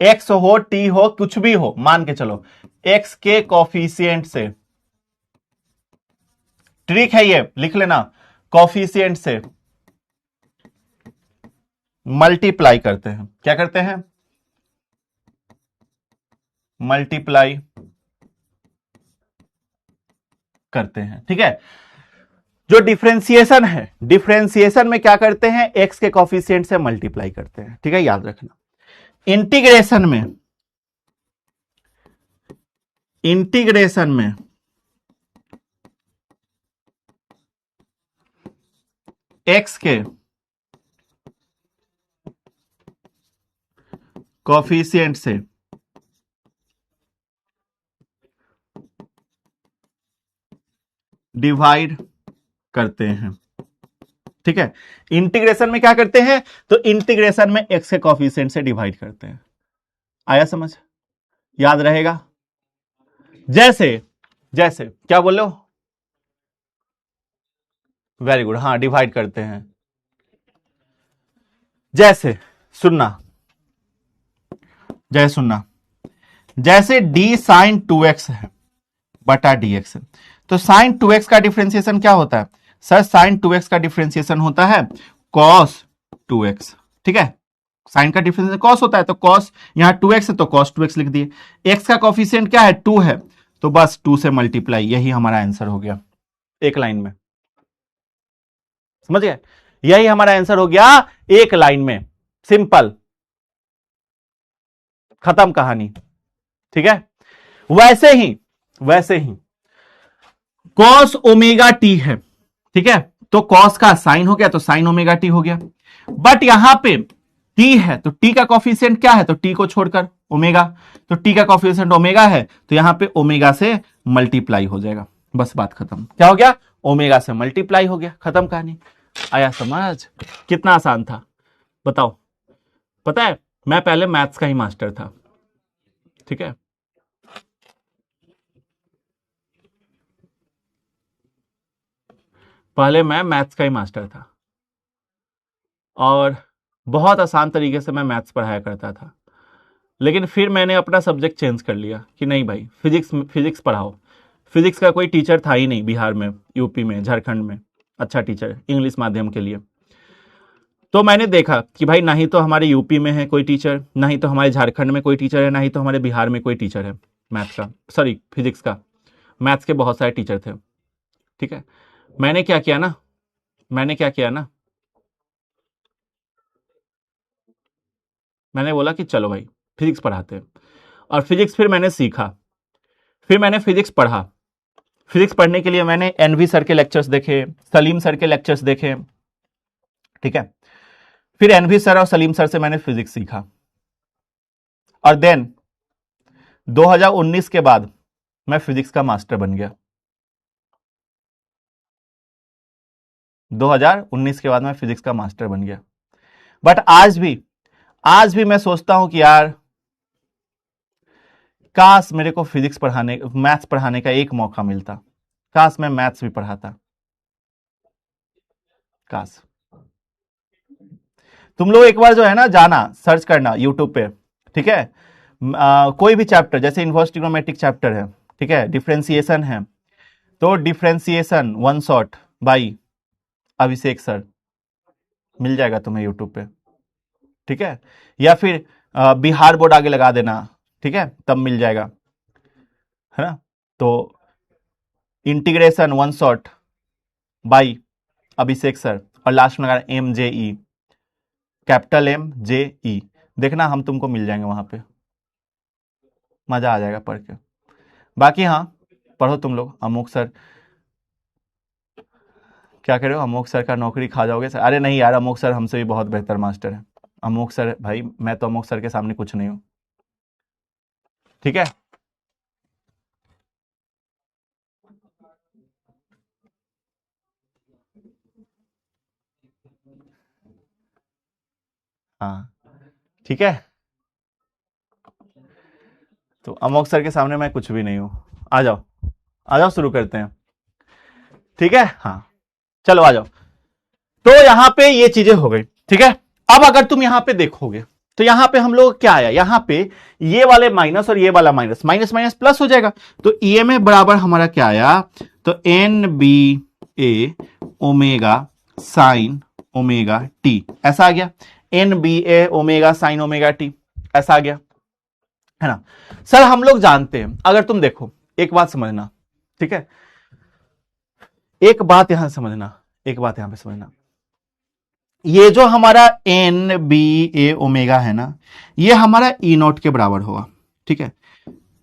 x हो t हो कुछ भी हो, मान के चलो x के कॉफिशिएंट से, ट्रिक है ये लिख लेना, कॉफिशिएंट से मल्टीप्लाई करते हैं, क्या करते हैं, मल्टीप्लाई करते हैं। ठीक है, जो डिफरेंशिएशन है, डिफरेंशिएशन में क्या करते हैं, एक्स के कॉफिशिएंट से मल्टीप्लाई करते हैं, ठीक है, याद रखना। इंटीग्रेशन में एक्स के कॉफिशिएंट से डिवाइड करते हैं, ठीक है। इंटीग्रेशन में क्या करते हैं, तो इंटीग्रेशन में एक्स के कॉफिशिएंट से डिवाइड करते हैं। आया समझ, याद रहेगा। जैसे जैसे क्या बोल रहे हो, वेरी गुड, हाँ डिवाइड करते हैं। जैसे सुनना, जैसे सुनना, जैसे डी साइन 2x है बटा dx है, तो साइन 2x का डिफरेंशिएशन क्या होता है सर, साइन 2x का डिफरेंशिएशन होता है cos 2x, ठीक है। साइन का डिफरेंशिएशन cos होता है, तो cos यहां 2x है तो cos 2x लिख दिए। x का कॉफिशिएंट क्या है, 2 है, तो बस 2 से मल्टीप्लाई, यही हमारा आंसर हो गया, एक लाइन में। समझ गए, यही हमारा आंसर हो गया एक लाइन में, सिंपल, खत्म कहानी, ठीक है। वैसे ही cos ओमेगा टी है, ठीक है, तो cos का साइन हो गया तो साइन ओमेगा टी हो गया। बट यहां पे t है तो t का कॉफिशिएंट क्या है, तो t को छोड़कर ओमेगा, तो t का कॉफिशिएंट ओमेगा है, तो यहां पे ओमेगा से मल्टीप्लाई हो जाएगा, बस बात खत्म। क्या हो गया, ओमेगा से मल्टीप्लाई हो गया, खत्म कहानी। आया समझ, कितना आसान था बताओ। पता है मैं पहले मैथ्स का ही मास्टर था, ठीक है, पहले मैं मैथ्स का ही मास्टर था और बहुत आसान तरीके से मैं मैथ्स पढ़ाया करता था। लेकिन फिर मैंने अपना सब्जेक्ट चेंज कर लिया कि नहीं भाई, फिजिक्स पढ़ाओ। फिजिक्स का कोई टीचर था ही नहीं बिहार में, यूपी में, झारखंड में अच्छा टीचर इंग्लिश माध्यम के लिए। तो मैंने देखा कि भाई ना ही तो हमारे यूपी में है कोई टीचर, ना ही तो हमारे झारखंड में कोई टीचर है, ना ही तो हमारे बिहार में कोई टीचर है मैथ्स का, सॉरी फिजिक्स का। मैथ्स के बहुत सारे टीचर थे, ठीक है। मैंने क्या किया ना, मैंने बोला कि चलो भाई फिजिक्स पढ़ाते हैं। और फिजिक्स फिर मैंने सीखा, फिर मैंने फिजिक्स पढ़ा। फिजिक्स पढ़ने के लिए मैंने एनवी सर के लेक्चर्स देखे, सलीम सर के लेक्चर्स देखे, ठीक है। फिर एनवी सर और सलीम सर से मैंने फिजिक्स सीखा। और देन 2019 के बाद मैं फिजिक्स का मास्टर बन गया। 2019 के बाद मैं फिजिक्स का मास्टर बन गया। बट आज भी मैं सोचता हूं कि यार काश मेरे को फिजिक्स पढ़ाने, मैथ्स पढ़ाने का एक मौका मिलता, काश मैं मैथ्स भी पढ़ाता, काश। तुम लोग एक बार जो है ना जाना, सर्च करना यूट्यूब पे, ठीक है, कोई भी चैप्टर, जैसे इनवर्स ट्रिग्नोमेट्रिक चैप्टर है, ठीक है, डिफरेंशिएशन है, तो differentiation one shot by Abhishek sir मिल जाएगा तुम्हें यूट्यूब पे, ठीक है। या फिर बिहार बोर्ड आगे लगा देना, ठीक है, तब मिल जाएगा, है ना। तो integration one shot by Abhishek sir, और लास्ट में लगा MJE, कैपिटल MJE, देखना हम तुमको मिल जाएंगे वहां पे, मजा आ जाएगा पढ़ के। बाकी हाँ पढ़ो तुम लोग, अमोक सर क्या कह रहे हो, अमोक सर का नौकरी खा जाओगे सर? अरे नहीं यार, अमोक सर हमसे भी बहुत बेहतर मास्टर है। अमोक सर भाई, मैं तो अमोक सर के सामने कुछ नहीं हूं, ठीक है। हाँ ठीक है, तो अमोक सर के सामने मैं कुछ भी नहीं हूं। आ जाओ, आ जाओ, शुरू करते हैं, ठीक है। हाँ चलो आ जाओ। तो यहां पे ये चीजें हो गई, ठीक है। अब अगर तुम यहां पे देखोगे तो यहां पे हम लोग क्या आया, यहां पे ये वाले माइनस और ये वाला माइनस, माइनस माइनस प्लस हो जाएगा, तो EMF बराबर हमारा क्या आया, तो NBA omega sine omega T, ऐसा आ गया। NBA omega sine omega T, ऐसा आ गया, है ना। सर हम लोग जानते हैं, अगर तुम देखो एक बात समझना, ठीक है, एक बात यहां समझना, एक बात यहां पे समझना, ये जो हमारा एन बी ए ओमेगा है ना, ये हमारा ई नॉट के बराबर होगा, ठीक है।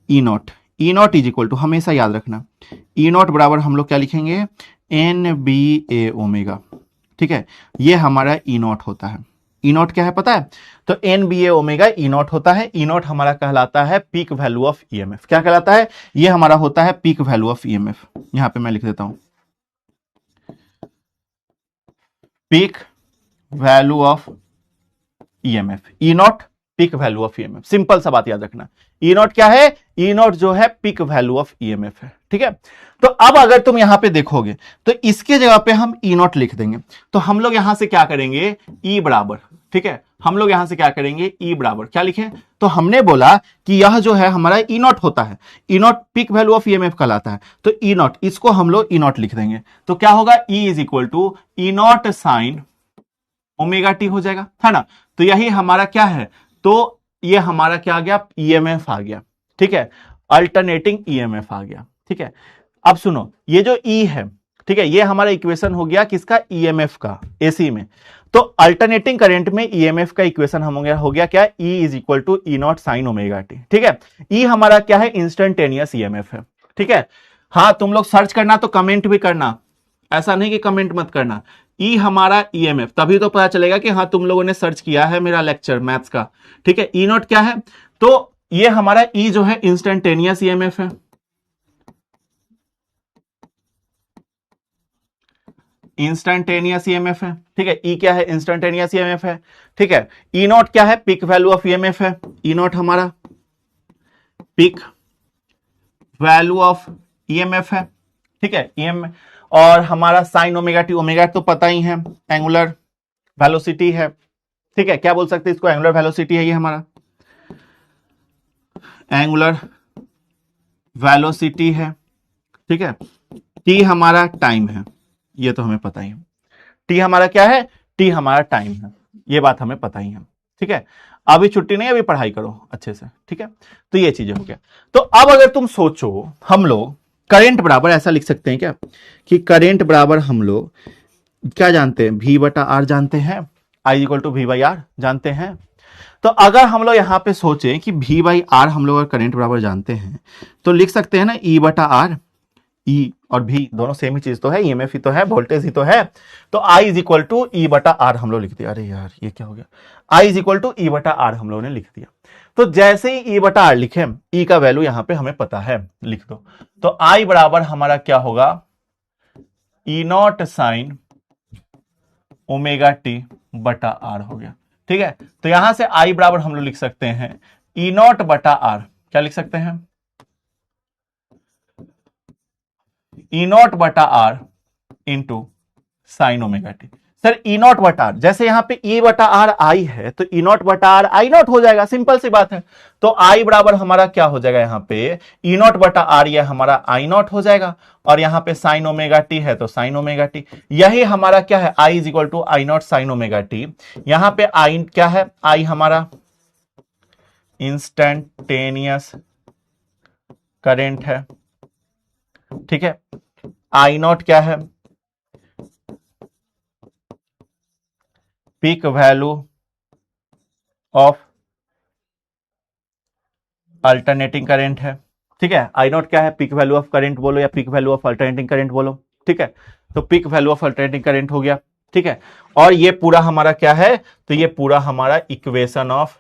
E not is equal to, हमेशा याद रखना, ई नॉट बराबर हम लोग क्या लिखेंगे, एन बी ए ओमेगा, ठीक है। ये हमारा ई नॉट होता है। ई नॉट क्या है पता है, तो N B A omega E not होता है। ई नॉट हमारा कहलाता है पीक वैल्यू ऑफ ईएमएफ। क्या कहलाता है, ये हमारा होता है पीक वैल्यू ऑफ ईएमएफ। यहां पे मैं लिख देता हूं, peak value of EMF, E naught peak value of EMF. Simple सा बात याद रखना, ई नॉट क्या है, ई नॉट जो है पीक वैल्यू ऑफ ईएमएफ है, ठीक है। तो अब अगर तुम यहां पे देखोगे तो इसके जगह पे हम ई नॉट लिख देंगे, तो हम लोग यहां से क्या करेंगे, ई बराबर, ठीक है, हम लोग यहां से क्या करेंगे, ई बराबर क्या लिखें, तो हमने बोला कि यह जो है हमारा ई नॉट होता है, E naught peak value of EMF कहलाता है, तो ई नॉट, इसको हम लोग ई नॉट लिख देंगे। तो क्या होगा, E is equal to E not sine omega T हो जाएगा, है ना। तो यही हमारा क्या है, तो ये हमारा क्या आ गया, ईएमएफ आ गया, ठीक है, अल्टरनेटिंग ईएमएफ आ गया, ठीक है। अब सुनो, ये जो ई है, ठीक है, ये हमारा इक्वेशन हो गया किसका, ईएमएफ का, एसी में। तो अल्टरनेटिंग करंट में ईएमएफ का इक्वेशन हम हो गया क्या, E is equal to E not sine omega T, ठीक है। ई हमारा क्या है, इंस्टेंटेनियस ईएमएफ है, ठीक है। हाँ, तुम लोग सर्च करना तो कमेंट भी करना, ऐसा नहीं कि कमेंट मत करना। ई हमारा ईएमएफ, तभी तो पता चलेगा कि हाँ तुम लोगों ने सर्च किया है मेरा लेक्चर मैथ्स का, ठीक है। ई नॉट क्या है, तो ये हमारा ई जो है इंस्टेंटेनियस ईएमएफ है, इंस्टेंटेनियस ईएमएफ है, ठीक है। ई क्या है, इंस्टेंटेनियस ईएमएफ है, ठीक है। ई नॉट क्या है, पीक वैल्यू ऑफ ईएमएफ है, ई नॉट हमारा पीक वैल्यू ऑफ ईएमएफ है, ठीक है, ईएम। और हमारा साइन ओमेगा टी, ओमेगा तो पता ही है एंगुलर वेलोसिटी है, ठीक है। क्या बोल सकते हैं इसको, एंगुलर वेलोसिटी है ये हमारा, एंगुलर वेलोसिटी है, ठीक है। टी हमारा टाइम है, ये तो हमें पता ही है, टी हमारा क्या है, टी हमारा टाइम है, ये बात हमें पता ही है, ठीक है। अभी छुट्टी नहीं, अभी पढ़ाई करो अच्छे से, ठीक है। तो ये चीजें हो गया। तो अब अगर तुम सोचो, हम लोग करंट बराबर ऐसा लिख सकते हैं क्या, कि करंट बराबर हम लोग क्या जानते हैं, V बटा आर जानते हैं, I equal to V by R जानते हैं। तो अगर हम लोग यहां पे सोचें कि V बाई आर हम लोग अगर करंट बराबर जानते हैं, तो लिख सकते हैं ना E बटा आर, ई और भी दोनों सेम ही चीज तो है, ईएमएफ ही तो है, वोल्टेज ही तो है। तो आई इज इक्वल टू ई बटा आर हम लोग लिख दिया। अरे यार ये क्या हो गया, आई इज इक्वल टू ई बटा आर हम लोगों ने लिख दिया। तो जैसे ही ई बटा आर लिखे, ई का वैल्यू यहां पे हमें पता है, लिख दो। तो आई बराबर हमारा क्या होगा, ई नॉट साइन ओमेगा टी बटा आर हो गया, ठीक है। तो यहां से आई बराबर हम लोग लिख सकते हैं ई नॉट बटा आर, क्या लिख सकते हैं, ई नॉट बटा R into sine omega T. Sir E not बटा आर, जैसे यहां पे ई बटा आर आई है, तो ई नॉट बटा आर आई नॉट हो जाएगा, सिंपल सी बात है। तो आई बराबर हमारा क्या हो जाएगा, यहां पे ई नॉट बटा आर यह हमारा आई नॉट हो जाएगा, और यहां पे साइन ओमेगा टी है तो साइन ओमेगा टी, यही हमारा क्या है, I is equal to I naught sine omega T. यहां पे आई क्या है, आई हमारा इंस्टेंटेनियस करेंट है, ठीक है। आई नॉट क्या है, peak value of alternating current है, ठीक है। आई नॉट क्या है, पीक वैल्यू ऑफ करंट बोलो या peak value of alternating current बोलो, ठीक है। तो peak value of alternating current हो गया, ठीक है। और ये पूरा हमारा क्या है, तो ये पूरा हमारा इक्वेशन ऑफ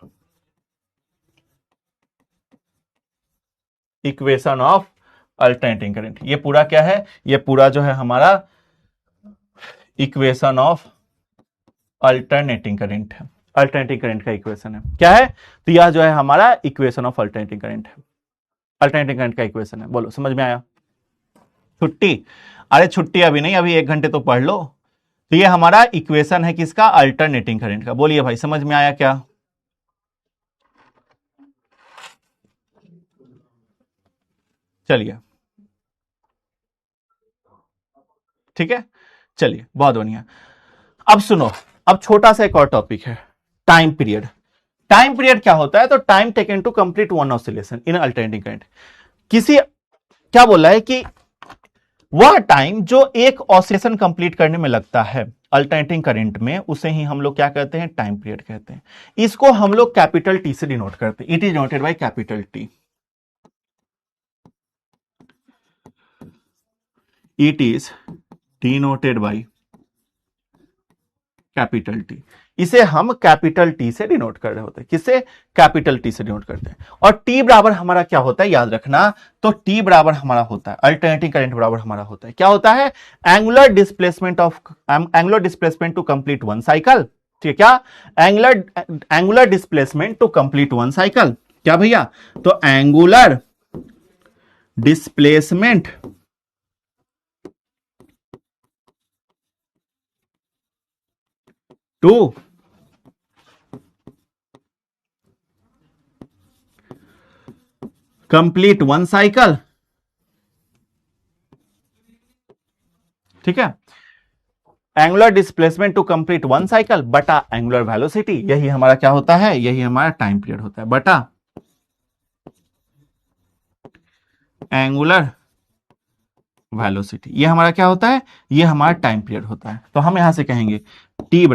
अल्टरनेटिंग करंट, ये पूरा क्या है, ये पूरा जो है हमारा इक्वेशन ऑफ अल्टरनेटिंग करंट है, अल्टरनेटिंग करंट का इक्वेशन है, क्या है, तो यह जो है हमारा इक्वेशन ऑफ अल्टरनेटिंग करंट है, अल्टरनेटिंग करंट का इक्वेशन है। बोलो समझ में आया, छुट्टी, अरे छुट्टी अभी नहीं, अभी 1 घंटे तो पढ़ लो। तो ये हमारा इक्वेशन है किसका, अल्टरनेटिंग करंट का। बोलिए भाई समझ में आया क्या, चलिए ठीक है, चलिए बहुत बढ़िया। अब सुनो, अब छोटा सा एक और टॉपिक है, टाइम पीरियड। टाइम पीरियड क्या होता है, तो time taken to complete one oscillation in alternating current. किसी क्या बोला है कि वह टाइम जो एक ऑसिलेशन कंप्लीट करने में लगता है अल्टरनेटिंग करंट में, उसे ही हम लोग क्या कहते हैं, टाइम पीरियड कहते हैं। इसको हम लोग कैपिटल टी से डिनोट करते हैं। It is noted by capital T. It is denoted by capital T. इसे हम कैपिटल टी से डिनोट कर रहे होते हैं। किससे? कैपिटल टी से डिनोट करते हैं। और टी बराबर हमारा क्या होता है, याद रखना, तो टी बराबर हमारा होता है, अल्टरनेटिंग करंट बराबर हमारा होता है, क्या होता है, angular displacement to complete one cycle. ठीक है, क्या? Angular displacement to complete one cycle. क्या भैया? तो angular displacement to complete one cycle. ठीक है, angular displacement to complete one cycle बटा एंगुलर वेलोसिटी, यही हमारा क्या होता है, यही हमारा टाइम पीरियड होता है, बटा एंगुलर वेलोसिटी। ये हमारा क्या होता है, ये हमारा टाइम पीरियड होता है। तो हम यहां से कहेंगे टी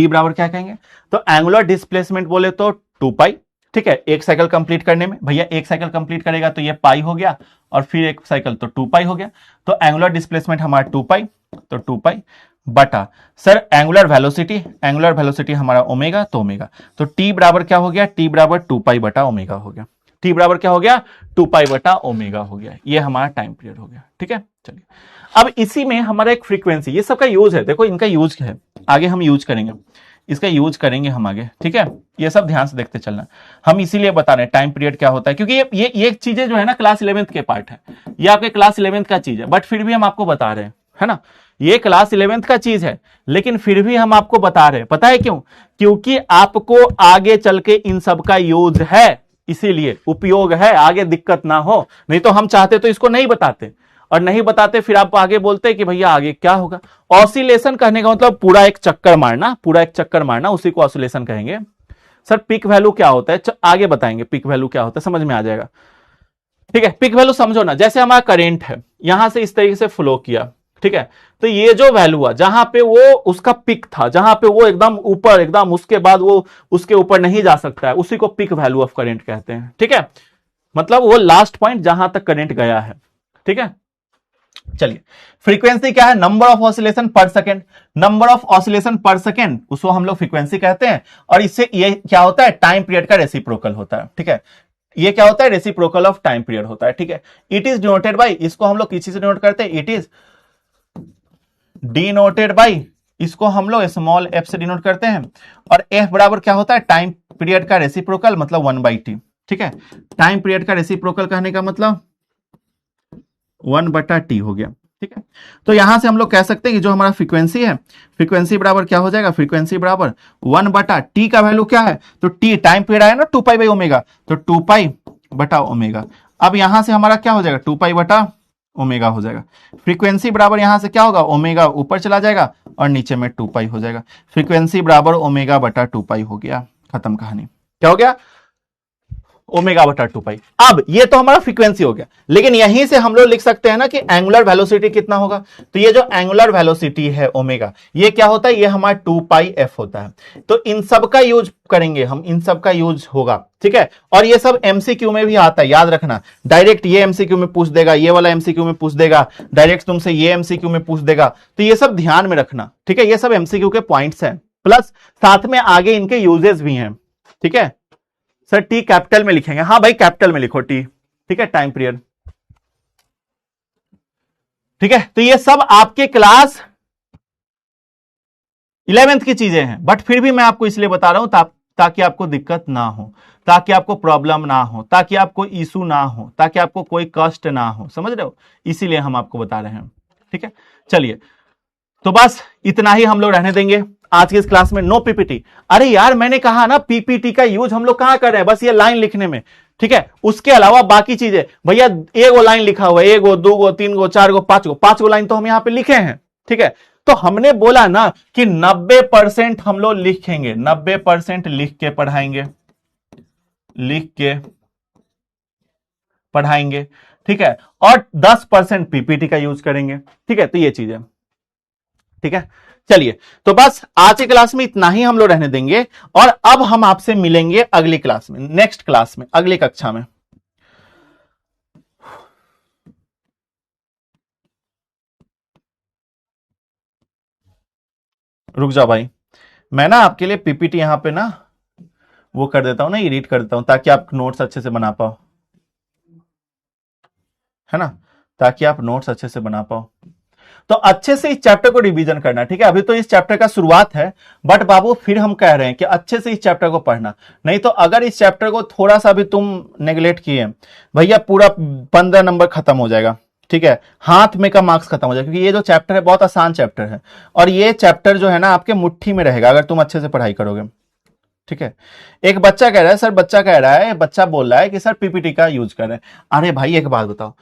बराबर क्या कहेंगे, तो एंगुलर डिस्प्लेसमेंट बोले तो 2 पाई। ठीक है, एक साइकिल कंप्लीट करने में, भैया एक साइकिल कंप्लीट करेगा तो ये पाई हो गया, और फिर एक साइकिल तो 2 पाई हो गया। तो एंगुलर डिस्प्लेसमेंट हमारा 2 पाई, तो 2 पाई बटा सर एंगुलर वेलोसिटी हमारा ओमेगा, तो ओमेगा, तो टी बराबर क्या हो गया, टी बराबर 2 पाई बटा ओमेगा हो गया। टी बराबर क्या हो गया, 2 पाई बटा ओमेगा हो गया। ये हमारा टाइम पीरियड हो गया। ठीक है, चलिए अब इसी में हमारा एक फ्रीक्वेंसी, ये सबका यूज है, देखो इनका यूज है, आगे हम यूज करेंगे, इसका यूज करेंगे हम आगे। ठीक है, ये सब ध्यान से देखते चलना। हम इसीलिए बता रहे हैं टाइम पीरियड क्या होता है, क्योंकि ये चीजें जो है ना क्लास 11th के पार्ट है, ये आपके क्लास 11th का चीज है, बट फिर भी हम आपको बता रहे हैं, है ना, ये क्लास 11th का चीज है, लेकिन फिर भी हम आपको बता रहे हैं। पता है क्यों? क्योंकि आपको आगे चल के इन सब का यूज है, इसीलिए उपयोग है, आगे दिक्कत ना हो। नहीं तो हम चाहते तो इसको नहीं बताते, और नहीं बताते फिर आप आगे बोलते कि भैया आगे क्या होगा। ऑसिलेशन कहने का मतलब पूरा एक चक्कर मारना, उसी को ऑसिलेशन कहेंगे। सर पिक वैल्यू क्या होता है, आगे बताएंगे पिक वैल्यू क्या होता है, समझ में आ जाएगा। ठीक है, पिक वैल्यू समझो ना, जैसे हमारा करंट है, यहां से इस तरीके से फ्लो किया, ठीक है, तो ये जो वैल्यू हुआ, जहां पे वो उसका पिक था, जहां पे वो एकदम ऊपर, एकदम उसके बाद वो उसके ऊपर नहीं जा सकता है, उसी को पिक वैल्यू ऑफ करंट कहते हैं। ठीक है, मतलब वो लास्ट पॉइंट जहां तक करंट गया है। ठीक है, चलिए फ्रीक्वेंसी क्या है, नंबर ऑफ ऑसिलेशन पर सेकेंड, उसको हम लोग फ्रीक्वेंसी कहते हैं। और इससे ये क्या होता है, टाइम पीरियड का रेसिप्रोकल होता है। ठीक है, ये क्या होता है, रेसिप्रोकल ऑफ टाइम पीरियड होता है। ठीक है, इट इज डिनोटेड बाय, इसको हम लोग किसी से डिनोट करते हैं, इट इज डिनोटेड बाय, इसको हम लोग स्मॉल एफ से डिनोट करते हैं। और एफ बराबर क्या होता है, टाइम पीरियड का रेसिप्रोकल, मतलब 1/t। ठीक है, टाइम पीरियड का रेसिप्रोकल कहने का मतलब 1/t हो गया। ठीक है, तो यहां से हम लोग कह सकते हैं कि जो हमारा फ्रीक्वेंसी है, फ्रीक्वेंसी बराबर क्या हो जाएगा, फ्रीक्वेंसी बराबर 1/t का वैल्यू क्या है, तो टी टाइम पीरियड आया ना 2 पाई बाई ओमेगा, तो 2 पाई बटा ओमेगा। अब यहां से हमारा क्या हो जाएगा, 2 पाई बटा ओमेगा हो जाएगा। फ्रीक्वेंसी बराबर यहां से क्या होगा, ओमेगा ऊपर चला जाएगा और नीचे में 2 पाई हो जाएगा। फ्रीक्वेंसी बराबर ओमेगा बटा 2 पाई हो गया, खत्म कहानी। क्या हो गया, ओमेगा बटा 2 पाई। अब ये तो हमारा फ्रीक्वेंसी हो गया, लेकिन यहीं से हम लोग लिख सकते हैं ना कि एंगुलर वेलोसिटी कितना होगा। तो ये जो एंगुलर वेलोसिटी है ओमेगा, ये क्या होता है, ये हमारा 2 पाई एफ होता है। तो इन सब का यूज करेंगे हम, इन सब का यूज होगा। ठीक है, और ये सब एमसीक्यू में भी आता है, याद रखना। डायरेक्ट ये एमसीक्यू में पूछ देगा, ये वाला एमसीक्यू में पूछ देगा, डायरेक्ट तुमसे ये एमसीक्यू में पूछ देगा। तो ये सब ध्यान में रखना। ठीक है, ये सब एमसीक्यू के पॉइंट्स हैं, प्लस साथ में आगे इनके यूजेस भी हैं। ठीक है सर, टी कैपिटल में लिखेंगे, हाँ भाई कैपिटल में लिखो टी। ठीक है, टाइम पीरियड। ठीक है, तो ये सब आपके क्लास 11th की चीजें हैं, बट फिर भी मैं आपको इसलिए बता रहा हूं ताकि आपको दिक्कत ना हो, ताकि आपको प्रॉब्लम ना हो, ताकि आपको इशू ना हो, ताकि आपको कोई कष्ट ना हो, समझ रहे हो, इसीलिए हम आपको बता रहे हैं। ठीक है, चलिए तो बस इतना ही हम लोग रहने देंगे आज की इस क्लास में, नो पीपीटी। अरे यार मैंने कहा ना पीपीटी का यूज हम लोग कहां कर रहे हैं, बस ये लाइन लिखने में। ठीक है, उसके अलावा बाकी चीजें भैया, एगो लाइन लिखा हुआ है, 1 2 3 4 5 लाइन तो हम यहां पे लिखे हैं। ठीक है, तो हमने बोला ना कि 90% हम लोग लिखेंगे, 90% लिख के पढ़ाएंगे, लिख के पढ़ाएंगे। ठीक है, और 10% पीपीटी का यूज करेंगे। ठीक है, तो ये चीज है। ठीक है, चलिए, तो बस आज की क्लास में इतना ही हम लोग रहने देंगे, और अब हम आपसे मिलेंगे अगली क्लास में, नेक्स्ट क्लास में, अगली कक्षा में। रुक जाओ भाई, मैं ना आपके लिए पीपीटी यहां पे ना वो कर देता हूं ना, एडिट कर देता हूं, ताकि आप नोट्स अच्छे से बना पाओ, है ना, ताकि आप नोट्स अच्छे से बना पाओ। तो अच्छे से इस चैप्टर को रिवीजन करना। ठीक है, अभी तो इस चैप्टर का शुरुआत है, बट बाबू फिर हम कह रहे हैं कि अच्छे से इस चैप्टर को पढ़ना। नहीं तो अगर इस चैप्टर को थोड़ा सा भी तुम नेग्लेक्ट किए भैया, पूरा 15 नंबर खत्म हो जाएगा। ठीक है, हाथ में का मार्क्स खत्म हो जाएगा, क्योंकि ये जो चैप्टर है बहुत आसान चैप्टर है, और ये चैप्टर जो है ना आपके मुट्ठी में रहेगा अगर तुम अच्छे से पढ़ाई करोगे। ठीक है, एक बच्चा कह रहा है, सर बच्चा कह रहा है, बच्चा बोल रहा है कि सर पीपीटी का यूज कर रहे हैं। अरे भाई एक बात बताओ,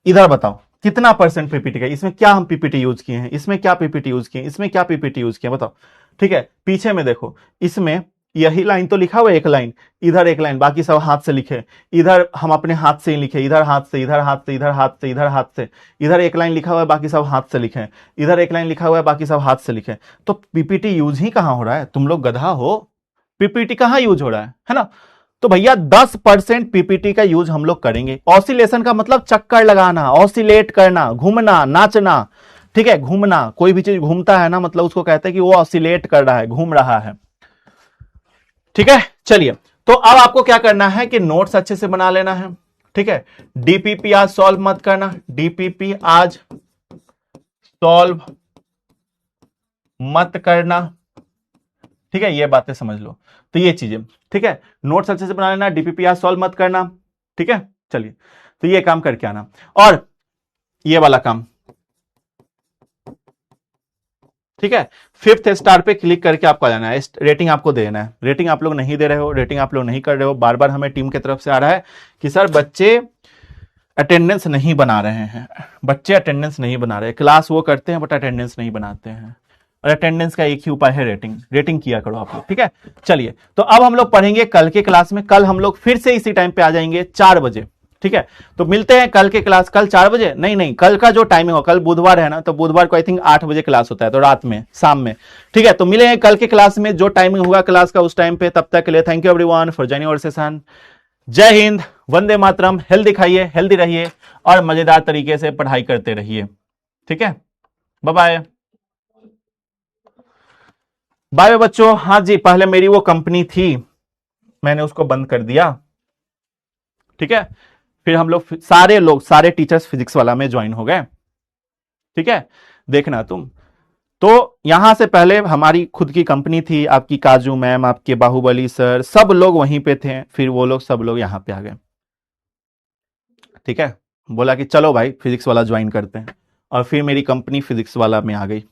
इधर बताओ कितना परसेंट पीपीटी का, इसमें क्या हम पीपीटी यूज किए हैं, इसमें क्या पीपीटी यूज किए, इसमें क्या पीपीटी यूज किए, बताओ। ठीक है, पीछे में देखो, इसमें यही लाइन तो लिखा हुआ है, एक लाइन, इधर एक लाइन, बाकी सब हाथ से लिखे, इधर हम अपने हाथ से ही लिखे, इधर हाथ से, इधर हाथ से, इधर हाथ से, इधर हाथ से, इधर एक लाइन लिखा हुआ है, बाकी सब हाथ से लिखे, इधर एक लाइन लिखा हुआ है, बाकी सब हाथ से लिखे। तो पीपीटी यूज ही कहां हो रहा है, तुम लोग गधा हो, पीपीटी कहां यूज हो रहा है ना। तो भैया 10% पीपीटी का यूज हम लोग करेंगे। ऑसिलेशन का मतलब चक्कर लगाना, ऑसिलेट करना, घूमना, नाचना। ठीक है, घूमना, कोई भी चीज घूमता है ना, मतलब उसको कहते हैं कि वो ऑसिलेट कर रहा है, घूम रहा है। ठीक है, चलिए, तो अब आपको क्या करना है कि नोट्स अच्छे से बना लेना है। ठीक है, डीपीपी आज सॉल्व मत करना, डीपीपी आज सॉल्व मत करना। ठीक है, ये बातें समझ लो, तो ये चीजें। ठीक है, नोट्स अच्छे से बना लेना, डीपीपी आज सॉल्व मत करना। ठीक है, चलिए, तो ये काम करके आना, और ये वाला काम। ठीक है, 5th स्टार पे क्लिक करके आपको आ जाना है, रेटिंग आपको देना है। रेटिंग आप लोग नहीं दे रहे हो, रेटिंग आप लोग नहीं कर रहे हो, बार बार हमें टीम की तरफ से आ रहा है कि सर बच्चे अटेंडेंस नहीं बना रहे हैं, बच्चे अटेंडेंस नहीं बना रहे, क्लास वो करते हैं बट अटेंडेंस नहीं बनाते हैं। और अटेंडेंस का एक ही उपाय है, रेटिंग। रेटिंग किया करो आप लोग। ठीक है, चलिए, तो अब हम लोग पढ़ेंगे कल के क्लास में। कल हम लोग फिर से इसी टाइम पे आ जाएंगे 4 बजे। ठीक है, तो मिलते हैं कल के क्लास, कल 4 बजे, नहीं नहीं, कल का जो टाइमिंग हो, कल बुधवार है ना, तो बुधवार को आई थिंक 8 बजे क्लास होता है, तो रात में, शाम में। ठीक है, तो मिलेंगे कल के क्लास में, जो टाइमिंग होगा क्लास का उस टाइम पे। तब तक के लिए thank you everyone for joining our session. जय हिंद, वंदे मातरम, हेल्दी खाइए, हेल्दी रहिए, और मजेदार तरीके से पढ़ाई करते रहिए। ठीक है, बाय बाय, बाय बच्चों। हाँ जी, पहले मेरी वो कंपनी थी, मैंने उसको बंद कर दिया। ठीक है, फिर हम लोग सारे टीचर्स फिजिक्स वाला में ज्वाइन हो गए। ठीक है, देखना तुम, तो यहां से पहले हमारी खुद की कंपनी थी, आपकी काजू मैम, आपके बाहुबली सर, सब लोग वहीं पे थे, फिर वो लोग सब लोग यहां पे आ गए। ठीक है, बोला कि चलो भाई फिजिक्स वाला ज्वाइन करते हैं, और फिर मेरी कंपनी फिजिक्स वाला में आ गई।